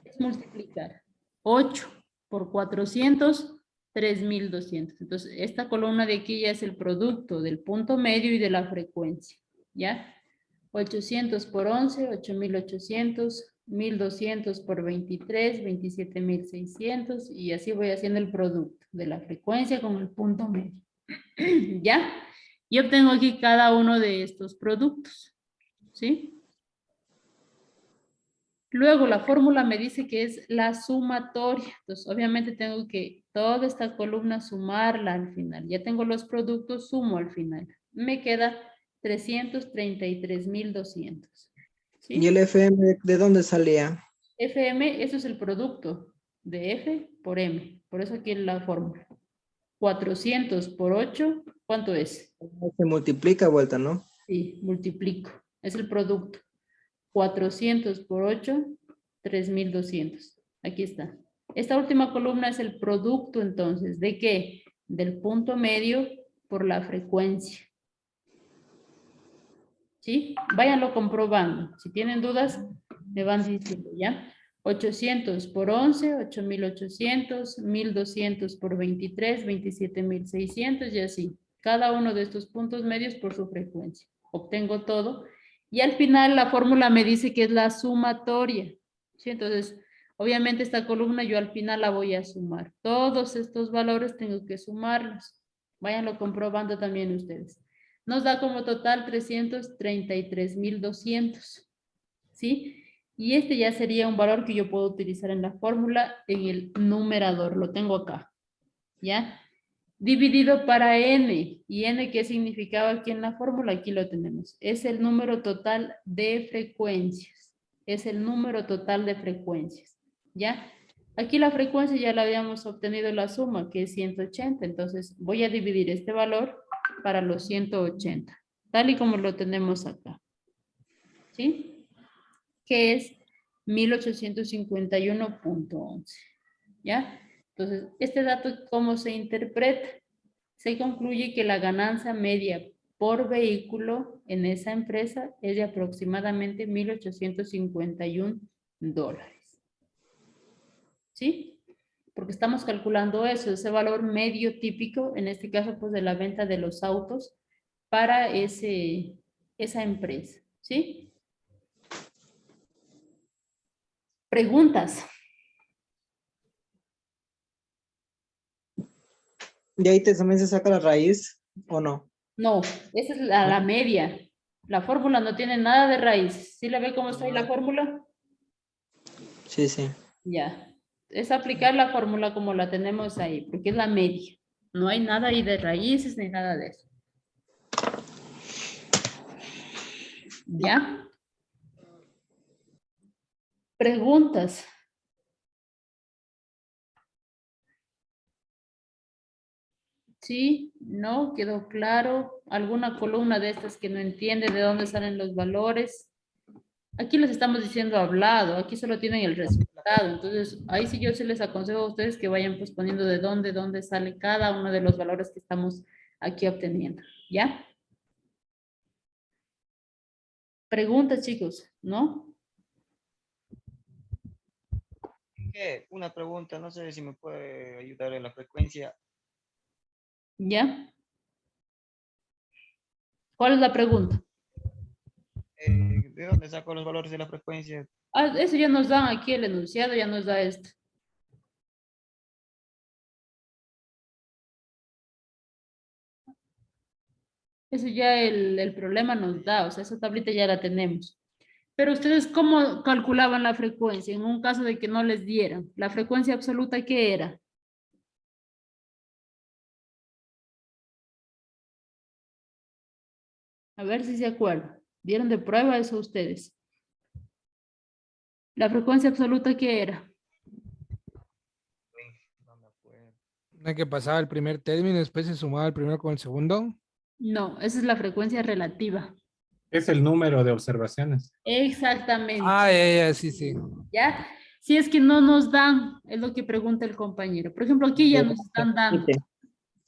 Es multiplicar 8 por 400, 3200. Entonces, esta columna de aquí ya es el producto del punto medio y de la frecuencia, ¿ya? 800 por 11, 8800, 1200 por 23, 27600, y así voy haciendo el producto de la frecuencia con el punto medio. ¿Ya? Y obtengo aquí cada uno de estos productos, ¿sí? Luego la fórmula me dice que es la sumatoria. Entonces, obviamente tengo que toda esta columna sumarla al final. Ya tengo los productos, sumo al final. Me queda 333,200. ¿Y ¿Sí? el FM de dónde salía? FM, eso es el producto de F por M. Por eso aquí es la fórmula. 400 por 8, ¿cuánto es? Se multiplica vuelta, ¿no? Sí, multiplico. Es el producto. 400 por 8, 3200. Aquí está. Esta última columna es el producto entonces. ¿De qué? Del punto medio por la frecuencia. ¿Sí? Váyanlo comprobando. Si tienen dudas, me van diciendo, ¿ya? 800 por 11, 8800, 1200 por 23, 27600 y así. Cada uno de estos puntos medios por su frecuencia. Obtengo todo. Y al final la fórmula me dice que es la sumatoria. ¿Sí? Entonces, obviamente esta columna yo al final la voy a sumar. Todos estos valores tengo que sumarlos. Váyanlo comprobando también ustedes. Nos da como total 333,200. ¿Sí? Y este ya sería un valor que yo puedo utilizar en la fórmula en el numerador. Lo tengo acá. ¿Ya? Dividido para n. ¿Y n qué significaba aquí en la fórmula? Aquí lo tenemos. Es el número total de frecuencias. Es el número total de frecuencias. ¿Ya? Aquí la frecuencia ya la habíamos obtenido la suma, que es 180. Entonces voy a dividir este valor para los 180. Tal y como lo tenemos acá. ¿Sí? Que es 1851.11. ¿Ya? Entonces, este dato, ¿cómo se interpreta? Se concluye que la ganancia media por vehículo en esa empresa es de aproximadamente $1,851. ¿Sí? Porque estamos calculando eso, ese valor medio típico, en este caso, pues de la venta de los autos para esa empresa. ¿Sí? Preguntas. ¿Y ahí también se saca la raíz o no? No, esa es la media. La fórmula no tiene nada de raíz. ¿Sí le ve cómo está ahí la fórmula? Sí, sí. Ya. Es aplicar la fórmula como la tenemos ahí, porque es la media. No hay nada ahí de raíces ni nada de eso. ¿Ya? Preguntas. ¿Sí? ¿No? ¿Quedó claro? ¿Alguna columna de estas que no entiende de dónde salen los valores? Aquí les estamos diciendo hablado, aquí solo tienen el resultado. Entonces, ahí sí yo se les aconsejo a ustedes que vayan pues poniendo de dónde sale cada uno de los valores que estamos aquí obteniendo. ¿Ya? Preguntas, chicos, ¿no? Una pregunta, no sé si me puede ayudar en la frecuencia. ¿Ya? ¿Cuál es la pregunta? ¿De dónde saco los valores de la frecuencia? Ah, eso ya nos dan aquí el enunciado, ya nos da esto. Eso ya el problema nos da, o sea, esa tablita ya la tenemos. Pero ustedes, ¿cómo calculaban la frecuencia en un caso de que no les dieran? ¿La frecuencia absoluta qué era? A ver si se acuerdan. ¿Dieron de prueba eso ustedes? ¿La frecuencia absoluta qué era? No me acuerdo. No, que pasaba el primer término, después se sumaba el primero con el segundo. No, esa es la frecuencia relativa. Es el número de observaciones. Exactamente. Ah, ya, sí, sí. ¿Ya? Si es que no nos dan, es lo que pregunta el compañero. Por ejemplo, aquí ya nos están dando.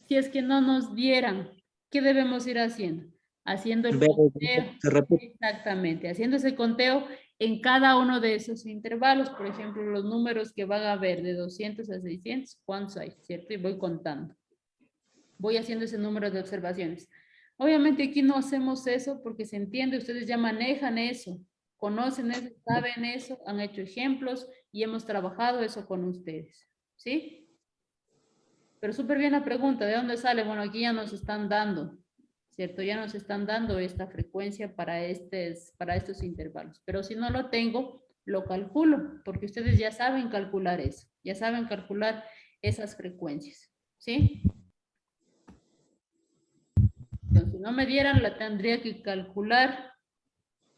Si es que no nos dieran, ¿qué debemos ir haciendo? Haciendo el conteo. Se repite. Exactamente, haciendo ese conteo en cada uno de esos intervalos. Por ejemplo, los números que van a haber de 200 a 600, ¿cuántos hay? ¿Cierto? Y voy contando. Voy haciendo ese número de observaciones. Obviamente aquí no hacemos eso porque se entiende, ustedes ya manejan eso, conocen eso, saben eso, han hecho ejemplos y hemos trabajado eso con ustedes. ¿Sí? Pero súper bien la pregunta, ¿de dónde sale? Bueno, aquí ya nos están dando, ¿cierto? Ya nos están dando esta frecuencia para estos intervalos. Pero si no lo tengo, lo calculo, porque ustedes ya saben calcular eso, ya saben calcular esas frecuencias, ¿sí? Entonces, si no me dieran, la tendría que calcular.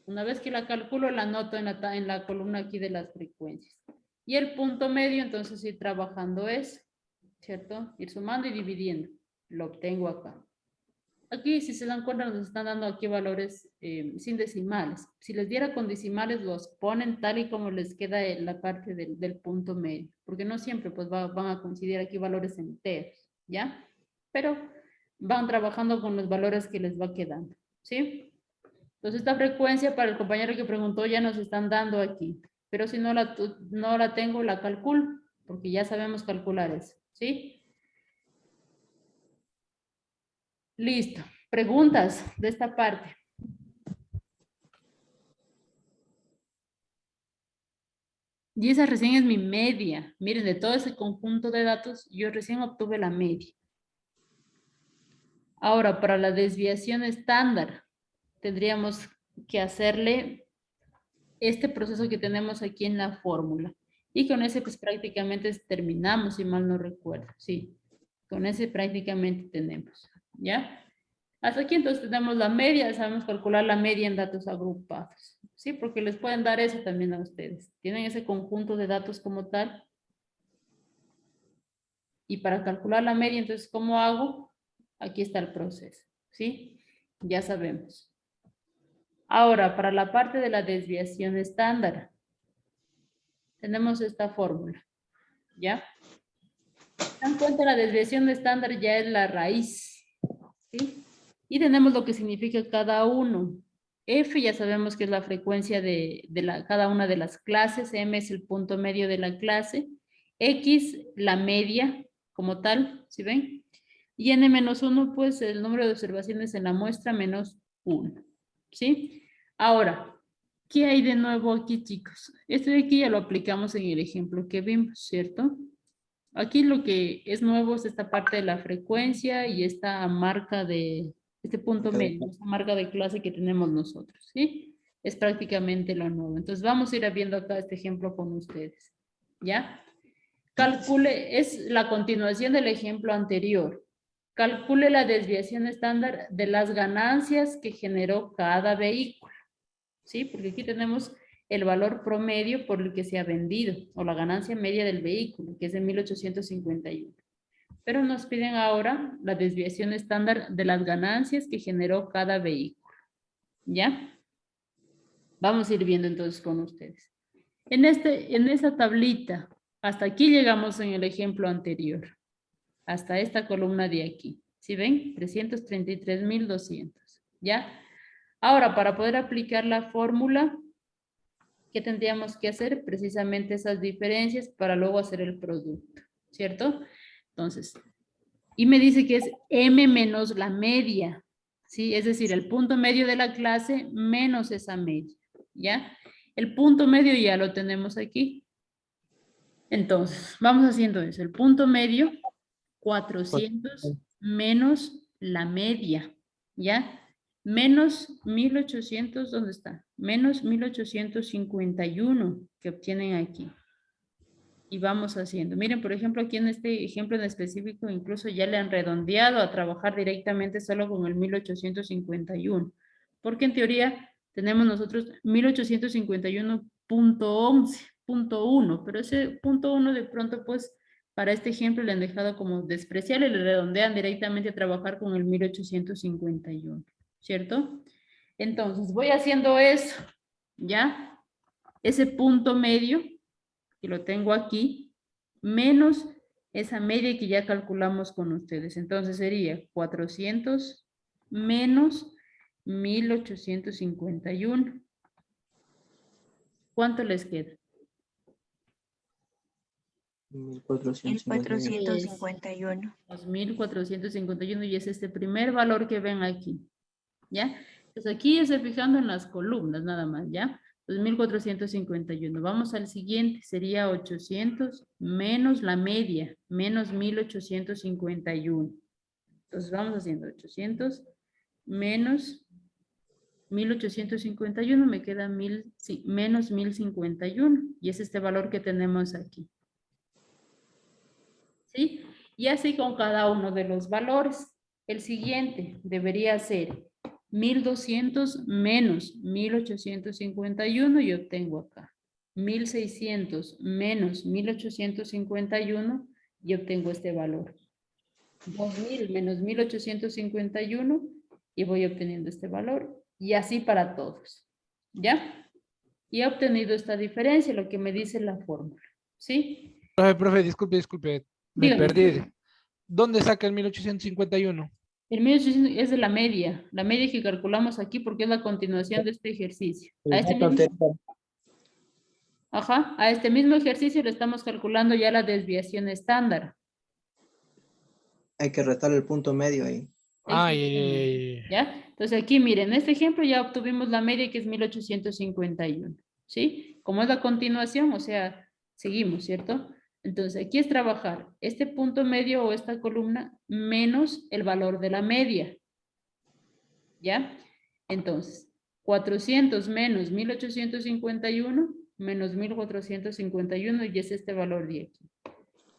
Una vez que la calculo, la anoto en la columna aquí de las frecuencias. Y el punto medio, entonces, ir trabajando eso, ¿cierto? Ir sumando y dividiendo. Lo obtengo acá. Aquí, si se dan cuenta, nos están dando aquí valores sin decimales. Si les diera con decimales, los ponen tal y como les queda en la parte del punto medio. Porque no siempre pues, van a coincidir aquí valores enteros, ¿ya? Pero van trabajando con los valores que les va quedando, ¿sí? Entonces, esta frecuencia para el compañero que preguntó ya nos están dando aquí. Pero si no la tengo, la calculo, porque ya sabemos calcular eso, ¿sí? Listo. Preguntas de esta parte. Y esa recién es mi media. Miren, de todo ese conjunto de datos, yo recién obtuve la media. Ahora, para la desviación estándar, tendríamos que hacerle este proceso que tenemos aquí en la fórmula. Y con ese pues prácticamente terminamos, si mal no recuerdo. Sí, con ese prácticamente tenemos. ¿Ya? Hasta aquí entonces tenemos la media, sabemos calcular la media en datos agrupados. Sí, porque les pueden dar eso también a ustedes. Tienen ese conjunto de datos como tal. Y para calcular la media, entonces, ¿cómo hago? Aquí está el proceso. ¿Sí? Ya sabemos. Ahora, para la parte de la desviación estándar, tenemos esta fórmula. ¿Ya? Dan cuenta, la desviación estándar ya es la raíz. ¿Sí? Y tenemos lo que significa cada uno. F ya sabemos que es la frecuencia de cada una de las clases. M es el punto medio de la clase. X, la media como tal, ¿sí ven? Y N-1, pues el número de observaciones en la muestra menos 1. ¿Sí? Ahora, ¿qué hay de nuevo aquí, chicos? Esto de aquí ya lo aplicamos en el ejemplo que vimos, ¿cierto? Aquí lo que es nuevo es esta parte de la frecuencia y esta marca de, este punto medio, esta marca de clase que tenemos nosotros, ¿sí? Es prácticamente lo nuevo. Entonces vamos a ir viendo acá este ejemplo con ustedes, ¿ya? Calcule, es la continuación del ejemplo anterior. Calcule la desviación estándar de las ganancias que generó cada vehículo, ¿sí? Porque aquí tenemos el valor promedio por el que se ha vendido, o la ganancia media del vehículo, que es de 1851. Pero nos piden ahora la desviación estándar de las ganancias que generó cada vehículo. ¿Ya? Vamos a ir viendo entonces con ustedes. En esta tablita, hasta aquí llegamos en el ejemplo anterior. Hasta esta columna de aquí. ¿Sí ven? 333.200. ¿Ya? Ahora, para poder aplicar la fórmula, ¿qué tendríamos que hacer? Precisamente esas diferencias para luego hacer el producto, ¿cierto? Entonces, y me dice que es M menos la media, ¿sí? Es decir, el punto medio de la clase menos esa media, ¿ya? El punto medio ya lo tenemos aquí. Entonces, vamos haciendo eso. El punto medio, 400 menos la media, ¿ya? Menos 1800, ¿dónde está? Menos 1851 que obtienen aquí. Y vamos haciendo. Miren, por ejemplo, aquí en este ejemplo en específico, incluso ya le han redondeado a trabajar directamente solo con el 1851. Porque en teoría tenemos nosotros 1851.11, punto 1, pero ese punto 1 de pronto pues Para este ejemplo le han dejado como despreciable y le redondean directamente a trabajar con el 1851, ¿cierto? Entonces voy haciendo eso, ¿ya? Ese punto medio, que lo tengo aquí, menos esa media que ya calculamos con ustedes. Entonces sería 400 menos 1851. ¿Cuánto les queda? 1451. 1451. 2451 y es este primer valor que ven aquí, ¿ya? Entonces aquí estoy fijando en las columnas nada más, ¿ya? 2451. Vamos al siguiente, sería 800 menos la media, menos 1851. Entonces vamos haciendo 800 menos 1851, me queda menos 1051 y es este valor que tenemos aquí. ¿Sí? Y así con cada uno de los valores. El siguiente debería ser 1200 menos 1851 y obtengo acá. 1600 menos 1851 y obtengo este valor. 2000 menos 1851 y voy obteniendo este valor. Y así para todos. ¿Ya? Y he obtenido esta diferencia, lo que me dice la fórmula. ¿Sí? Profe, disculpe. Me Dígame. perdí. ¿Dónde saca el 1851? El 1800 es de la media que calculamos aquí porque es la continuación de este ejercicio. A este mismo, a este mismo ejercicio le estamos calculando ya la desviación estándar. Hay que restar el punto medio ahí. Ay. ¿Ya? Entonces aquí miren, en este ejemplo ya obtuvimos la media que es 1851, ¿sí? Como es la continuación, o sea, seguimos, ¿cierto? Entonces aquí es trabajar este punto medio o esta columna menos el valor de la media, ¿ya? Entonces, 400 menos 1851 menos 1451 y es este valor de aquí.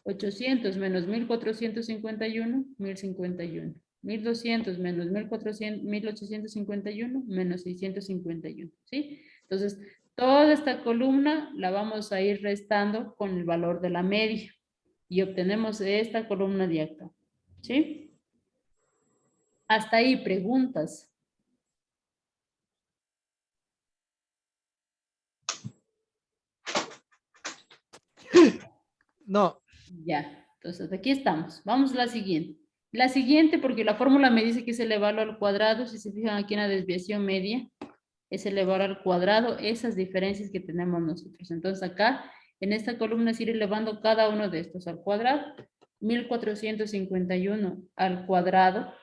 800 menos 1451, 1051. 1200 menos 1851 menos 651, ¿sí? Entonces, toda esta columna la vamos a ir restando con el valor de la media y obtenemos esta columna de acá, ¿sí? Hasta ahí, preguntas. No. Ya, entonces aquí estamos. Vamos a la siguiente. La siguiente, porque la fórmula me dice que es elevado al cuadrado, si se fijan aquí en la desviación media, es elevado al cuadrado esas diferencias que tenemos nosotros. Entonces acá, en esta columna, es ir elevando cada uno de estos al cuadrado. 1451 al cuadrado,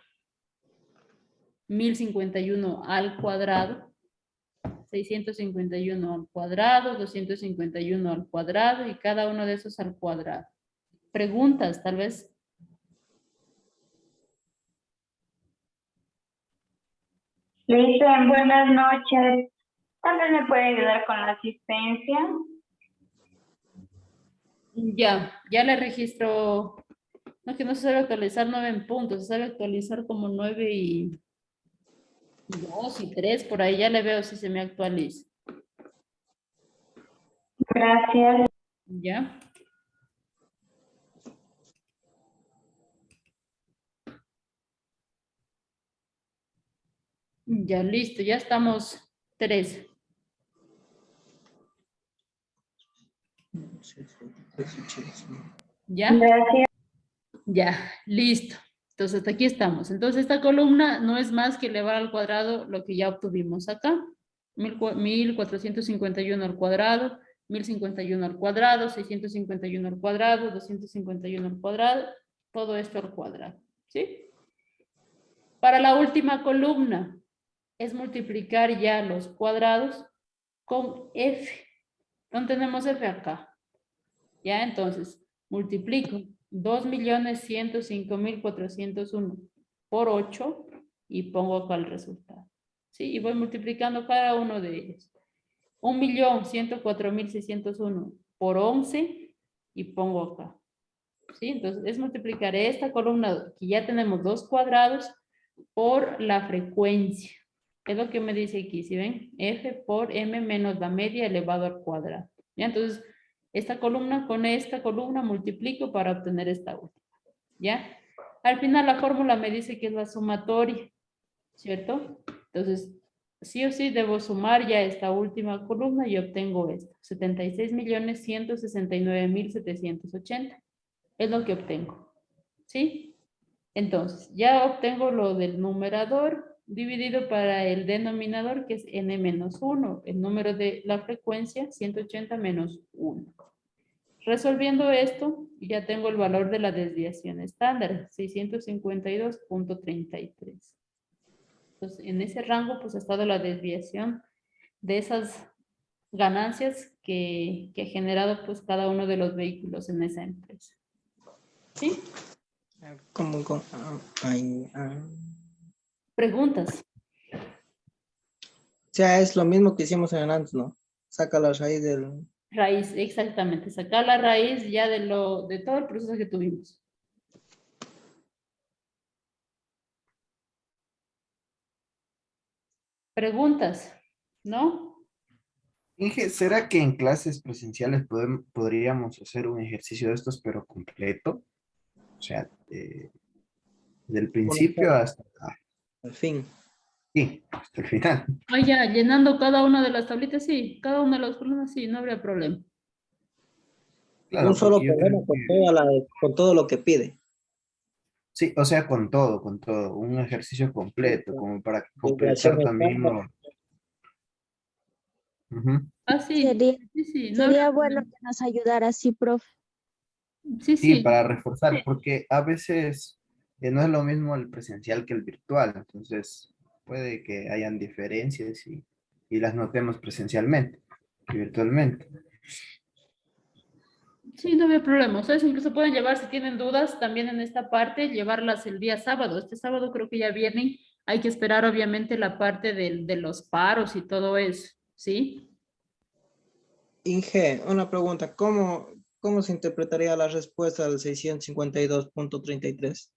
1051 al cuadrado, 651 al cuadrado, 251 al cuadrado y cada uno de esos al cuadrado. Preguntas, tal vez. Listen, buenas noches. Tal vez me puede ayudar con la asistencia. Ya le registro. No, que no se sabe actualizar 9 en puntos, se sabe actualizar como 9 y 2 y 3, por ahí ya le veo si se me actualiza. Gracias. ¿Ya? Ya listo, ya estamos 3. ¿Ya? Gracias. Ya, listo. Entonces, hasta aquí estamos. Entonces, esta columna no es más que elevar al cuadrado lo que ya obtuvimos acá. 1451 al cuadrado, 1051 al cuadrado, 651 al cuadrado, 251 al cuadrado, todo esto al cuadrado. ¿Sí? Para la última columna, es multiplicar ya los cuadrados con F. ¿Dónde tenemos F acá? Ya, entonces, multiplico 2.105.401 por 8 y pongo acá el resultado. ¿Sí? Y voy multiplicando cada uno de ellos. 1.104.601 por 11 y pongo acá. ¿Sí? Entonces, es multiplicar esta columna que ya tenemos dos cuadrados por la frecuencia. Es lo que me dice aquí, ¿sí ven? F por M menos la media elevado al cuadrado. ¿Ya? Entonces, esta columna con esta columna multiplico para obtener esta última, ¿ya? Al final la fórmula me dice que es la sumatoria, ¿cierto? Entonces, sí o sí debo sumar ya esta última columna y obtengo esto, 76.169.780. Es lo que obtengo, ¿sí? Entonces, ya obtengo lo del numerador dividido para el denominador, que es n-1, el número de la frecuencia, 180 menos 1. Resolviendo esto, ya tengo el valor de la desviación estándar, 652.33. Entonces, en ese rango, pues ha estado la desviación de esas ganancias que ha generado pues cada uno de los vehículos en esa empresa. ¿Sí? Preguntas. O sea, es lo mismo que hicimos en antes, ¿no? Saca la raíz del... Raíz, exactamente. Sacar la raíz ya de todo el proceso que tuvimos. Preguntas, ¿no? Inge, ¿será que en clases presenciales podríamos hacer un ejercicio de estos, pero completo? O sea, del principio hasta Al fin. sí, hasta el final. Ya, llenando cada una de las tablitas, sí. Cada una de las columnas, sí, no habría problema. Claro, Un solo porque yo creo programa con, que con todo lo que pide. sí, o sea, con todo, un ejercicio completo, como para Desviación completar también estándar. lo... Ujú. Ah, sí. Sería, Sí, sí, no habría sería bueno problema. que nos ayudara así, profe. Sí, Sí, sí. para reforzar, porque a veces no es lo mismo el presencial que el virtual, entonces puede que hayan diferencias y las notemos presencialmente y virtualmente. Sí, no había problema. Ustedes incluso pueden llevar, si tienen dudas, también en esta parte, llevarlas el día sábado. Este sábado creo que ya vienen. Hay que esperar, obviamente, la parte de los paros y todo eso, ¿sí? Inge, una pregunta. ¿Cómo se interpretaría la respuesta al 652.33?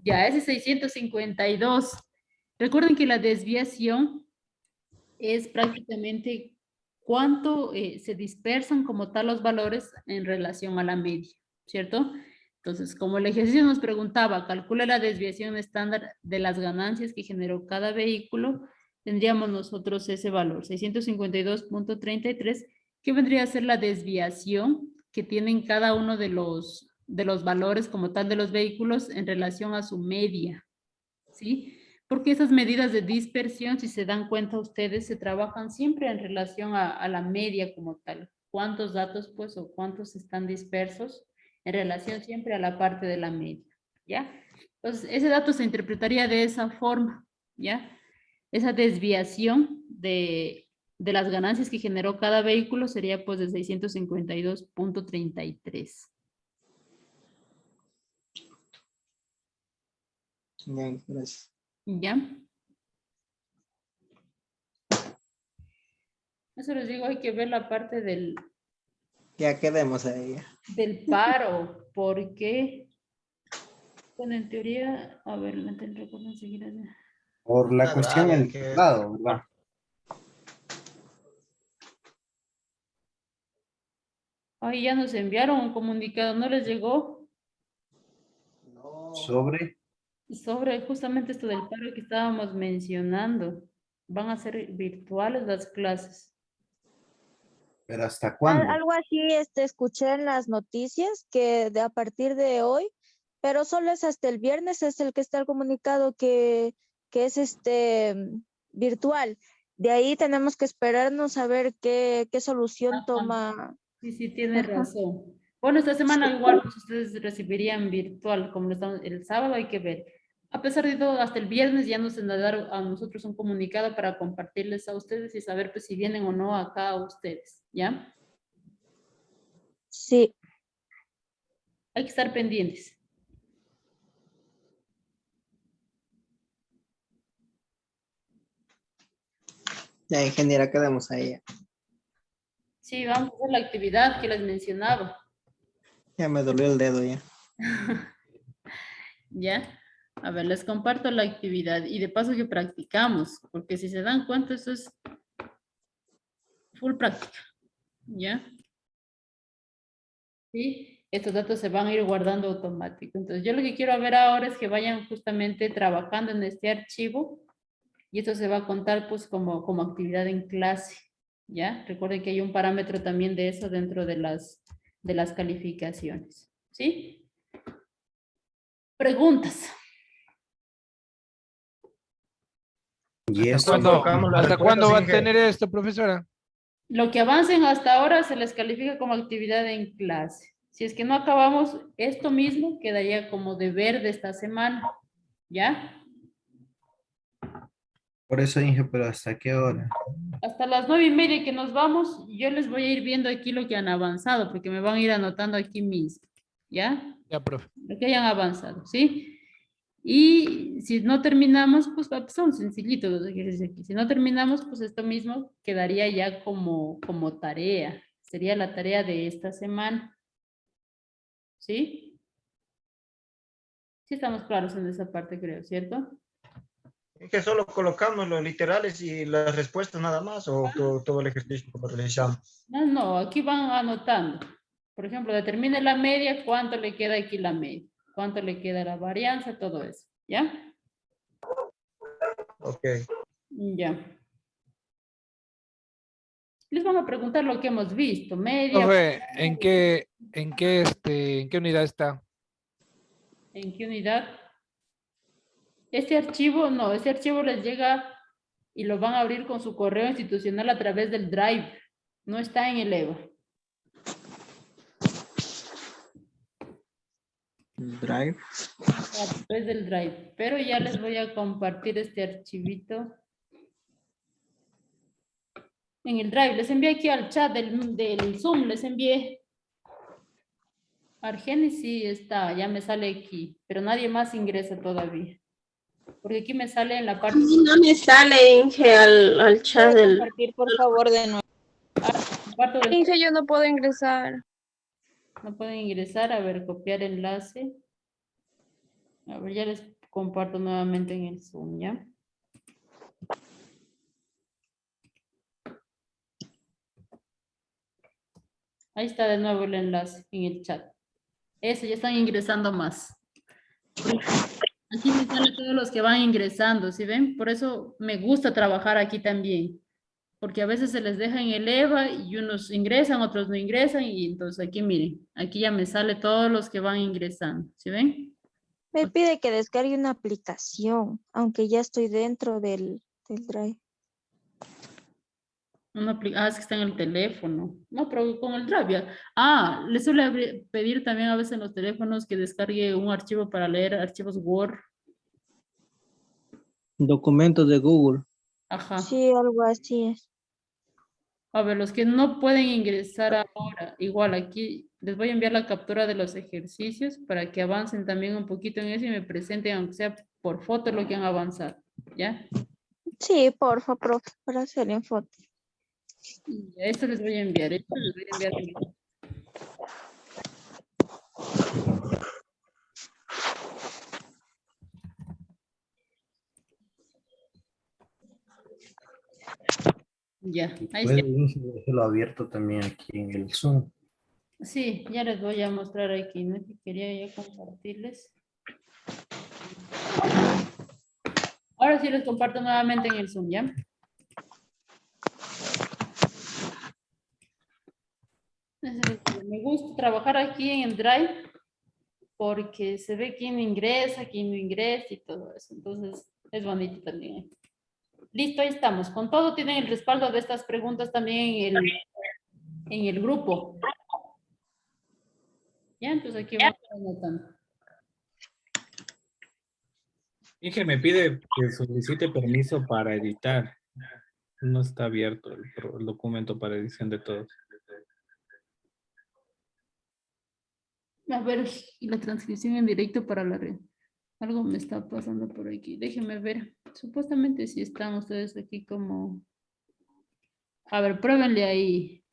Ya, ese 652. Recuerden que la desviación es prácticamente cuánto se dispersan como tal los valores en relación a la media, ¿cierto? Entonces, como el ejercicio nos preguntaba, calcula la desviación estándar de las ganancias que generó cada vehículo, tendríamos nosotros ese valor, 652.33, que vendría a ser la desviación que tienen cada uno de los valores como tal de los vehículos en relación a su media, ¿sí? Porque esas medidas de dispersión, si se dan cuenta ustedes, se trabajan siempre en relación a la media como tal. ¿Cuántos datos, pues, o cuántos están dispersos en relación siempre a la parte de la media? ¿Ya? Entonces, ese dato se interpretaría de esa forma, ¿ya? Esa desviación de las ganancias que generó cada vehículo sería, pues, de 652.33. Bien, gracias. ¿Ya? Eso les digo, hay que ver la parte del Ya quedemos ahí. paro, porque, bueno, en teoría, a ver, la tendré que conseguir allá. Por la cuestión del lado, ¿verdad? Ay, ya nos enviaron un comunicado, ¿no les llegó? Sobre, Sobre justamente esto del paro que estábamos mencionando. Van a ser virtuales las clases. pero ¿hasta cuándo? Algo así escuché en las noticias que a partir de hoy, pero solo es hasta el viernes, es el que está el comunicado que es virtual. De ahí tenemos que esperarnos a ver qué solución toma. Sí, sí, tiene Ajá. razón. Bueno, esta semana igual, pues ustedes recibirían virtual, como lo estamos, el sábado hay que ver. A pesar de todo, hasta el viernes ya nos han dado a nosotros un comunicado para compartirles a ustedes y saber pues si vienen o no acá a ustedes, ¿ya? Sí. Hay que estar pendientes. Ya, ingeniera, quedamos ahí. Sí, vamos a hacer la actividad que les mencionaba. Ya me dolió el dedo ya. ¿Ya? A ver, les comparto la actividad y de paso que practicamos, porque si se dan cuenta, eso es full práctica. ¿Ya? ¿sí? Estos datos se van a ir guardando automático. Entonces, yo lo que quiero ver ahora es que vayan justamente trabajando en este archivo y esto se va a contar pues como actividad en clase, ¿ya? Recuerden que hay un parámetro también de eso dentro de las calificaciones, ¿sí? Preguntas. Y ¿Hasta eso, cuándo, colocamos las hasta cuándo va a respuestas, Inge. tener esto, profesora? Lo que avancen hasta ahora se les califica como actividad en clase. Si es que no acabamos esto mismo, quedaría como deber de esta semana, ¿ya? por eso dije, pero ¿hasta qué hora? Hasta las 9:30 que nos vamos, yo les voy a ir viendo aquí lo que han avanzado, porque me van a ir anotando aquí mis, ¿ya? Ya, profe. Lo que hayan avanzado, ¿sí? Y si no terminamos, pues son sencillitos los ejercicios aquí. Si no terminamos, pues esto mismo quedaría ya como tarea. Sería la tarea de esta semana. ¿Sí? Sí estamos claros en esa parte, creo, ¿cierto? Que solo colocamos los literales y las respuestas nada más, o todo el ejercicio que realizamos. No, aquí van anotando. Por ejemplo, determine la media, cuánto le queda aquí la media, cuánto le queda la varianza, todo eso, ¿ya? Ok. Ya. Les van a preguntar lo que hemos visto, media. Profe, ¿en qué unidad está? ¿En qué unidad? Este archivo les llega y lo van a abrir con su correo institucional a través del Drive. No está en el EVA. Drive. A través del Drive. Pero ya les voy a compartir este archivito. En el Drive. Les envié aquí al chat del Zoom. Les envié. Argenis sí está. Ya me sale aquí. Pero nadie más ingresa todavía. Porque aquí me sale en la parte... No me sale, Inge, al chat ¿Puede del... compartir, por favor, de nuevo? Comparto del... Inge, yo no puedo ingresar. No pueden ingresar. A ver, copiar enlace. A ver, ya les comparto nuevamente en el Zoom, ¿ya? Ahí está de nuevo el enlace en el chat. Eso, ya están ingresando más. Aquí me salen todos los que van ingresando, ¿sí ven? Por eso me gusta trabajar aquí también. Porque a veces se les deja en el EVA y unos ingresan, otros no ingresan. Y entonces aquí miren, aquí ya me sale todos los que van ingresando, ¿sí ven? Me pide que descargue una aplicación, aunque ya estoy dentro del Drive. Es que está en el teléfono. No, pero con el Drive ya. Ah, les suele pedir también a veces en los teléfonos que descargue un archivo para leer archivos Word. Documentos de Google. Ajá. Sí, algo así es. A ver, los que no pueden ingresar ahora, igual aquí les voy a enviar la captura de los ejercicios para que avancen también un poquito en eso y me presenten, aunque sea por foto, lo que han avanzado. ¿Ya? Sí, porfa, profe, para hacerle en foto. Y a esto les voy a enviar. Esto les voy a enviar. Ya, ahí está. Puede dejarlo abierto también aquí en el Zoom. Sí, ya les voy a mostrar aquí, ¿no? Que quería ya compartirles. Ahora sí les comparto nuevamente en el Zoom, ¿ya? Me gusta trabajar aquí en el Drive porque se ve quién ingresa, quién no ingresa y todo eso. Entonces, es bonito también. Listo, ahí estamos. Con todo tienen el respaldo de estas preguntas también en el grupo. Ya, entonces aquí vamos anotando. Inge me pide que solicite permiso para editar. No está abierto el documento para edición de todos. A ver, y la transcripción en directo para la red. Algo me está pasando por aquí. Déjenme ver. Supuestamente sí están ustedes aquí como... A ver, pruébenle ahí.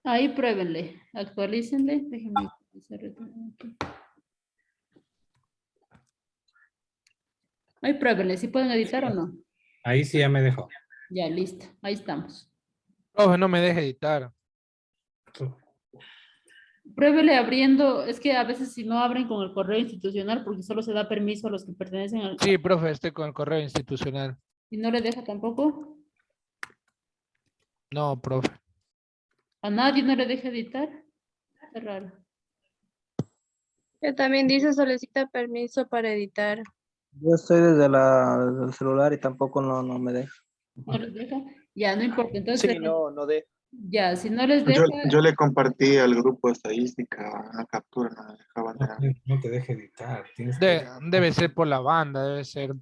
Ahí pruébenle. Actualícenle. Déjenme hacer aquí. Ahí pruébenle. ¿Si pueden editar o no? Ahí sí ya me dejó. Ya, listo. Ahí estamos. Profe, no me deje editar. Pruébele abriendo, es que a veces si no abren con el correo institucional, porque solo se da permiso a los que pertenecen al... Sí, profe, estoy con el correo institucional. ¿Y no le deja tampoco? No, profe. ¿A nadie no le deja editar? Qué raro. Que también dice solicita permiso para editar. Yo estoy desde el celular y tampoco no me deja. ¿No les deja? Ya, no importa. Entonces, Sí, no de. ya, si no les deja, Yo le compartí al grupo de estadística una captura, no me dejaban de- No te deje editar. Tienes que... Debe ser por la banda, debe ser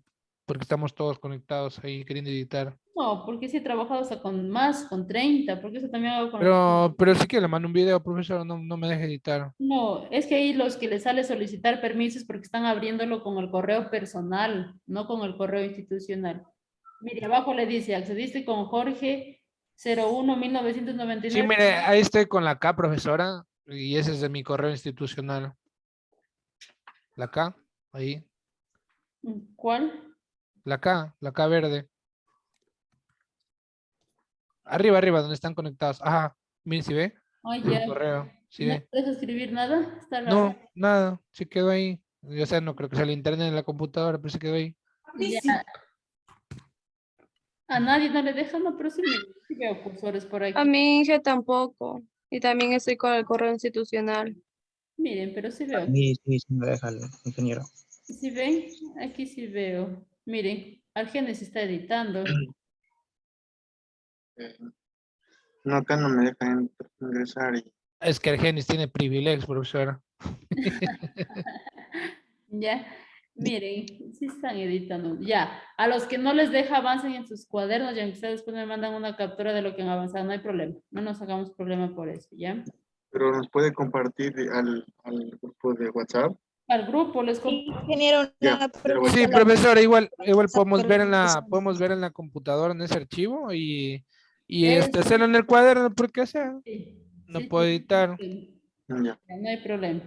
porque estamos todos conectados ahí queriendo editar. no, porque sí he trabajado hasta con más, con 30, porque eso también hago con... Pero sí que le mando un video, profesor, no me deje editar. No, es que ahí los que les sale solicitar permisos porque están abriéndolo con el correo personal, no con el correo institucional. Mire, abajo le dice, accediste con Jorge 01-1999. Sí, mire, ahí estoy con la K, profesora, y ese es de mi correo institucional. La K, ahí. ¿Cuál? La K verde. Arriba, donde están conectados. Ajá, miren si ve. Ay, El ya. correo, ¿sí ¿No ve? te deja escribir nada? Está raro. No, nada, se quedó ahí. O sea, no creo que sea el internet en la computadora, pero se quedó ahí. Ya. A nadie no le deja, no, pero sí, sí veo cursores por aquí. A mi hija tampoco. Y también estoy con el correo institucional. Miren, pero sí veo. Sí, me deja el ingeniero. ¿Sí ven? Aquí sí veo. Miren, Argenis está editando. No, acá no me dejan ingresar. Y... Es que Argenis tiene privilegios, profesora. Ya, miren, sí están editando. Ya, a los que no les deja avancen en sus cuadernos, ya que ustedes después me mandan una captura de lo que han avanzado, no hay problema. No nos hagamos problema por eso, ¿ya? Pero nos puede compartir al grupo de WhatsApp. Al grupo les Ingeniero, Ya, una pero bueno. Sí, pregunta. profesora, igual podemos ver en la computadora en ese archivo y hacerlo en el cuaderno porque sea. Sí, No sí, puedo sí, editar. sí. Ya. No hay problema.